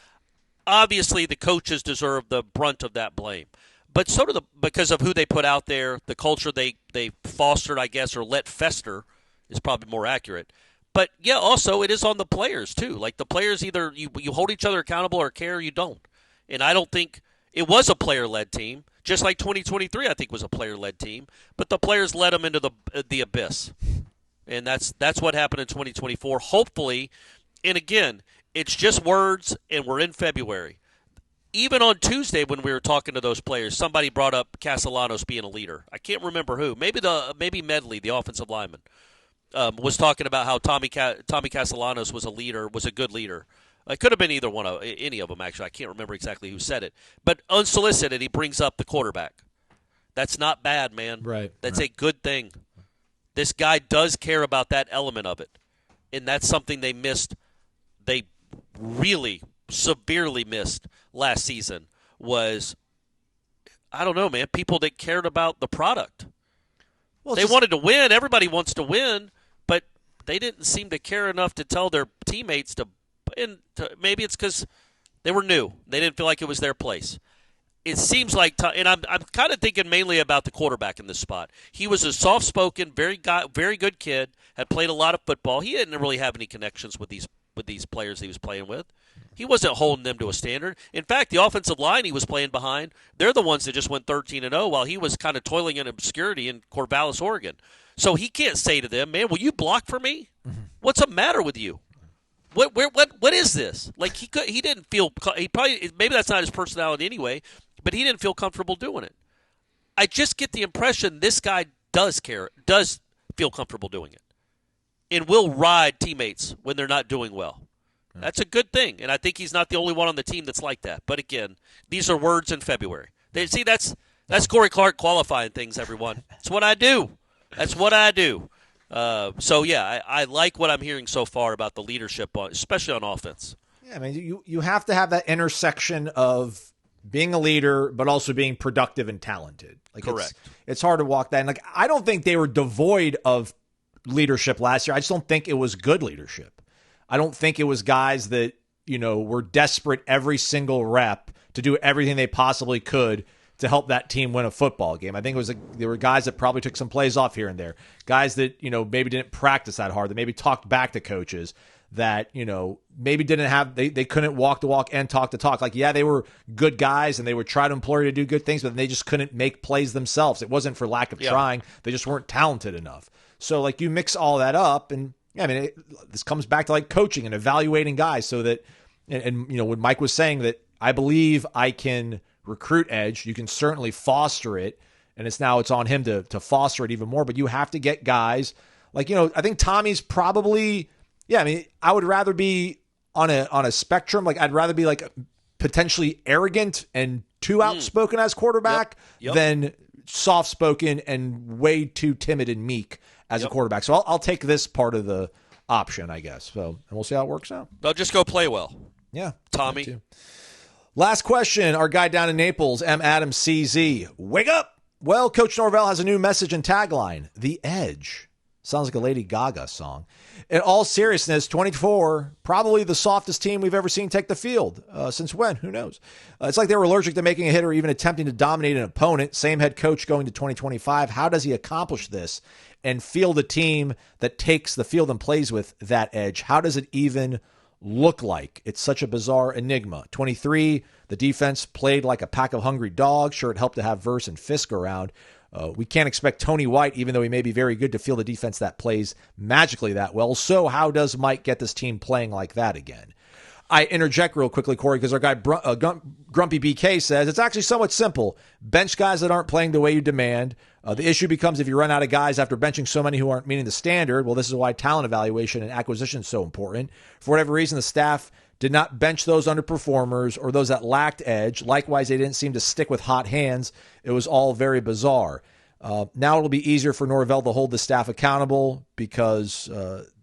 F: Obviously the coaches deserve the brunt of that blame. But so do because of who they put out there, the culture they fostered, I guess, or let fester is probably more accurate. But, yeah, also it is on the players, too. Like, the players either you hold each other accountable or care or you don't. And I don't think it was a player-led team. Just like 2023, I think, was a player-led team. But the players led them into the abyss. And that's what happened in 2024. Hopefully, and again, it's just words, and we're in February. Even on Tuesday when we were talking to those players, somebody brought up Castellanos being a leader. I can't remember who. Maybe Medley, the offensive lineman, was talking about how Tommy Castellanos was a good leader. It could have been any of them, actually. I can't remember exactly who said it. But unsolicited, he brings up the quarterback. That's not bad, man.
E: Right.
F: That's a good thing. This guy does care about that element of it. And that's something they missed. They really severely missed last season was, I don't know, man, people that cared about the product. Well, they wanted to win. Everybody wants to win, but they didn't seem to care enough to tell their teammates to maybe it's because they were new. They didn't feel like it was their place. It seems like, and I'm kind of thinking mainly about the quarterback in this spot. He was a soft-spoken, very good kid, had played a lot of football. He didn't really have any connections with these players he was playing with. He wasn't holding them to a standard. In fact, the offensive line he was playing behind, they're the ones that just went 13-0 while he was kind of toiling in obscurity in Corvallis, Oregon. So he can't say to them, man, will you block for me? Mm-hmm. What's the matter with you? What is this? Like he didn't feel maybe that's not his personality anyway, but he didn't feel comfortable doing it. I just get the impression this guy does feel comfortable doing it, and will ride teammates when they're not doing well. That's a good thing, and I think he's not the only one on the team that's like that. But again, these are words in February. That's Corey Clark qualifying things, everyone. It's what I do. That's what I do. I like what I'm hearing so far about the leadership, especially on offense.
E: Yeah, I mean, you have to have that intersection of being a leader, but also being productive and talented. Like,
F: correct.
E: It's hard to walk that. And like, I don't think they were devoid of leadership last year. I just don't think it was good leadership. I don't think it was guys that, were desperate every single rep to do everything they possibly could to help that team win a football game. I think there were guys that probably took some plays off here and there. Guys that, maybe didn't practice that hard, that maybe talked back to coaches, that, maybe didn't have, they couldn't walk the walk and talk the talk. Like, yeah, they were good guys and they would try to employ you to do good things, but they just couldn't make plays themselves. It wasn't for lack of trying. They just weren't talented enough. So like, you mix all that up, and I mean, this comes back to like coaching and evaluating guys so that, and when Mike was saying that, I believe I can recruit edge, you can certainly foster it. And it's on him to foster it even more, but you have to get guys like, I think Tommy's probably, I would rather be on a spectrum. Like, I'd rather be like potentially arrogant and too outspoken as quarterback than soft-spoken and way too timid and meek as a quarterback. So I'll take this part of the option, I guess. So, and we'll see how it works out.
F: They'll just go play well.
E: Yeah.
F: Tommy.
E: Last question. Our guy down in Naples, M. Adams CZ. Wake up! Well, Coach Norvell has a new message and tagline. The Edge. Sounds like a Lady Gaga song. In all seriousness, 24, probably the softest team we've ever seen take the field. Since when? Who knows? It's like they were allergic to making a hit or even attempting to dominate an opponent. Same head coach going to 2025. How does he accomplish this and field a team that takes the field and plays with that edge? How does it even look like? It's such a bizarre enigma. 23, the defense played like a pack of hungry dogs. Sure, it helped to have Verse and Fisk around. We can't expect Tony White, even though he may be very good, to field a defense that plays magically that well. So how does Mike get this team playing like that again? I interject real quickly, Corey, because our guy Grumpy BK says it's actually somewhat simple. Bench guys that aren't playing the way you demand. The issue becomes if you run out of guys after benching so many who aren't meeting the standard. Well, this is why talent evaluation and acquisition is so important. For whatever reason, the staff did not bench those underperformers or those that lacked edge. Likewise, they didn't seem to stick with hot hands. It was all very bizarre. Now it'll be easier for Norvell to hold the staff accountable because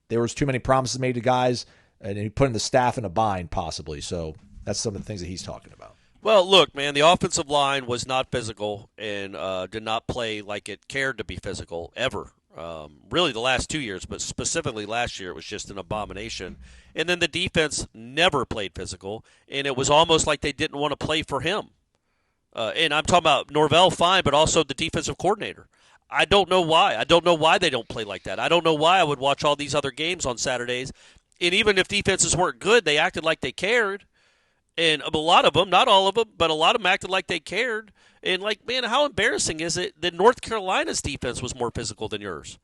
E: there was too many promises made to guys, and he put in the staff in a bind, possibly. So that's some of the things that he's talking about.
F: Well, look, man, the offensive line was not physical and did not play like it cared to be physical ever. Really the last 2 years, but specifically last year, it was just an abomination. And then the defense never played physical, and it was almost like they didn't want to play for him. And I'm talking about Norvell, fine, but also the defensive coordinator. I don't know why. I don't know why they don't play like that. I don't know why I would watch all these other games on Saturdays. And even if defenses weren't good, they acted like they cared. And a lot of them, not all of them, but a lot of them acted like they cared. And, like, man, how embarrassing is it that North Carolina's defense was more physical than yours?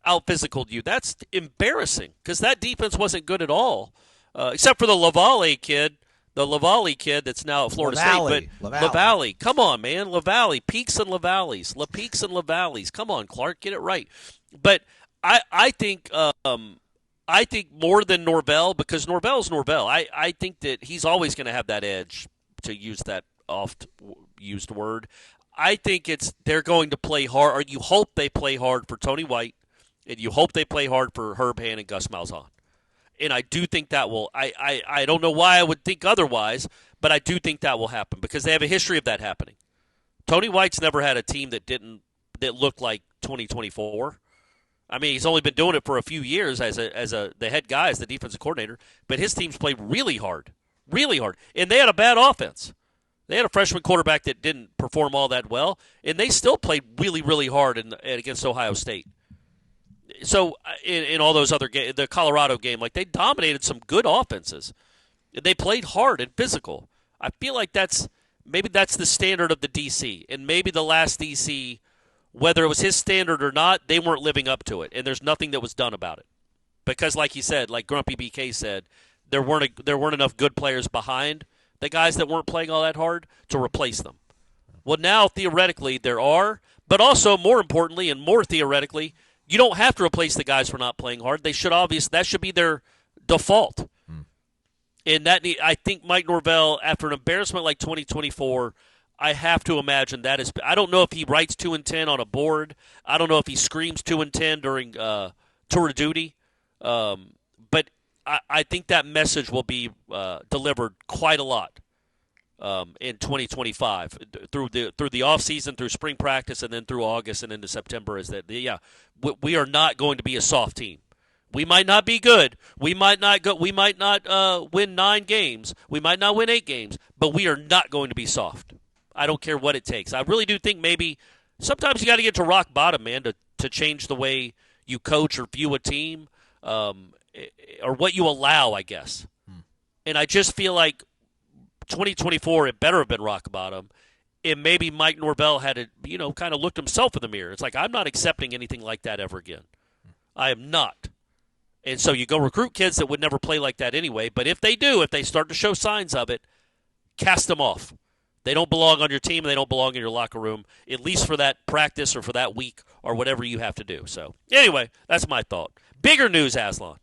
F: Out-physicaled you. That's embarrassing because that defense wasn't good at all, except for the LaValle kid that's now at Florida State. But LaValle. Come on, man. LaValle. Peaks and LaValles. Peaks and LaValles. Come on, Clark. Get it right. But I think more than Norvell, because Norvell's Norvell. I think that he's always going to have that edge, to use that oft-used word. I think they're going to play hard, or you hope they play hard for Tony White, and you hope they play hard for Herb Hand and Gus Malzahn. And I do think that will – I don't know why I would think otherwise, but I do think that will happen because they have a history of that happening. Tony White's never had a team that looked like 2024. I mean, he's only been doing it for a few years as the head guy, as the defensive coordinator, but his teams played really hard, and they had a bad offense. They had a freshman quarterback that didn't perform all that well, and they still played really, really hard against Ohio State. So in all those other games, the Colorado game, like they dominated some good offenses. They played hard and physical. I feel like that's the standard of the DC, and maybe the last DC, whether it was his standard or not, they weren't living up to it, and there's nothing that was done about it. Because, like he said, like Grumpy BK said, there weren't enough good players behind the guys that weren't playing all that hard to replace them. Well, now theoretically there are, but also more importantly and more theoretically, you don't have to replace the guys for not playing hard. That should be their default. And I think Mike Norvell, after an embarrassment like 2024, I have to imagine that is. I don't know if he writes 2 and 10 on a board. I don't know if he screams 2 and 10 during tour of duty. But I think that message will be delivered quite a lot in 2025 through the off season, through spring practice, and then through August and into September. Is that we are not going to be a soft team. We might not be good. We might not win 9 games. We might not win 8 games. But we are not going to be soft. I don't care what it takes. I really do think maybe sometimes you got to get to rock bottom, man, to change the way you coach or view a team, or what you allow, I guess. And I just feel like 2024, it better have been rock bottom. And maybe Mike Norvell had to, kind of looked himself in the mirror. It's like, I'm not accepting anything like that ever again. I am not. And so you go recruit kids that would never play like that anyway. But if they do, if they start to show signs of it, cast them off. They don't belong on your team and they don't belong in your locker room, at least for that practice or for that week or whatever you have to do. So anyway, that's my thought. Bigger news, Aslan,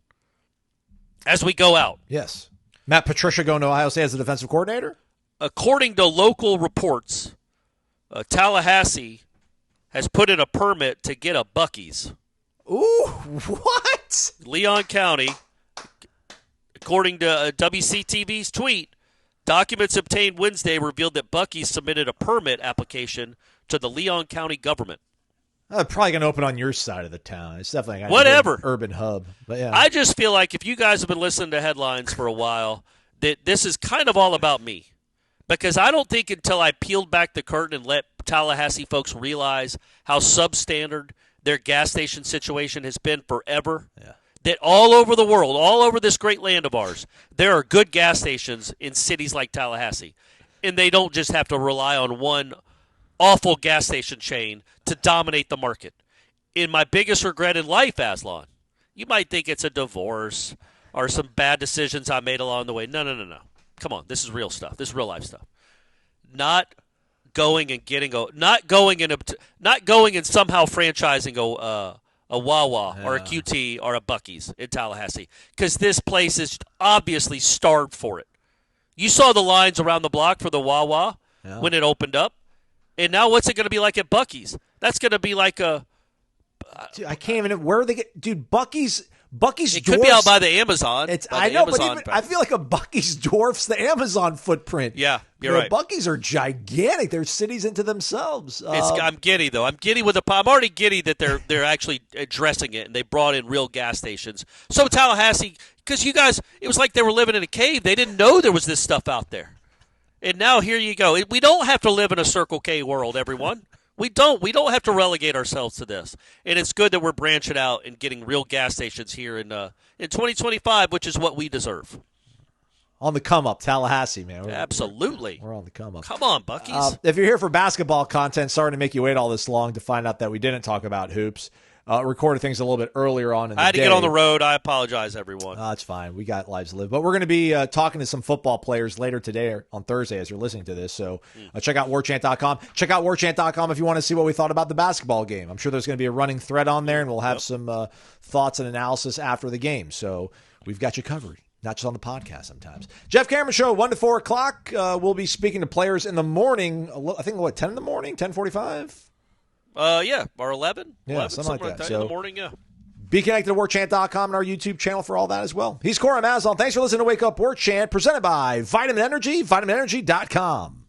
F: as we go out.
E: Yes. Matt Patricia going to Ohio State as the defensive coordinator?
F: According to local reports, Tallahassee has put in a permit to get a Buc-ee's.
E: Ooh, what?
F: Leon County, according to WCTV's tweet, documents obtained Wednesday revealed that Buc-ee's submitted a permit application to the Leon County government.
E: Probably going to open on your side of the town. It's definitely got
F: whatever
E: an urban hub. But yeah,
F: I just feel like if you guys have been listening to headlines for a while, that this is kind of all about me. Because I don't think until I peeled back the curtain and let Tallahassee folks realize how substandard their gas station situation has been forever, that all over the world, all over this great land of ours, there are good gas stations in cities like Tallahassee. And they don't just have to rely on one awful gas station chain to dominate the market. In my biggest regret in life, Aslan, you might think it's a divorce or some bad decisions I made along the way. No. Come on, this is real stuff. This is real life stuff. Not going and somehow franchising a Wawa or a QT or a Buc-ee's in Tallahassee, because this place is obviously starved for it. You saw the lines around the block for the Wawa when it opened up, and now what's it going to be like at Buc-ee's? That's going to be like a.
E: Dude, I can't even. Where are they get? Dude, Buc-ee's.
F: It could be out by the Amazon.
E: I know, but even, I feel like a Buc-ee's dwarfs the Amazon footprint.
F: Yeah, you're right.
E: Buc-ee's are gigantic. They're cities into themselves.
F: I'm giddy though. I'm giddy with I'm already giddy that they're actually addressing it and they brought in real gas stations. So Tallahassee, because you guys, it was like they were living in a cave. They didn't know there was this stuff out there, and now here you go. We don't have to live in a Circle K world, everyone. We don't have to relegate ourselves to this. And it's good that we're branching out and getting real gas stations here in 2025, which is what we deserve.
E: On the come up, Tallahassee, man.
F: Absolutely.
E: We're on the come up.
F: Come on, Buc-ee's.
E: If you're here for basketball content, sorry to make you wait all this long to find out that we didn't talk about hoops. Recorded things a little bit earlier on in the day.
F: I had to get on the road. I apologize, everyone.
E: That's fine. We got lives to live. But we're going to be talking to some football players later today or on Thursday as you're listening to this. So check out warchant.com. Check out warchant.com if you want to see what we thought about the basketball game. I'm sure there's going to be a running thread on there, and we'll have some thoughts and analysis after the game. So we've got you covered. Not just on the podcast sometimes. Jeff Cameron Show, 1 to 4 o'clock. We'll be speaking to players in the morning. I think, 10 in the morning? 10:45?
F: Yeah, or 11?
E: Yeah,
F: 11,
E: something like that.
F: In the morning, yeah.
E: Be connected to warchant.com and our YouTube channel for all that as well. He's Corey Mazal. Thanks for listening to Wake Up Warchant, presented by Vitamin Energy, vitaminenergy.com.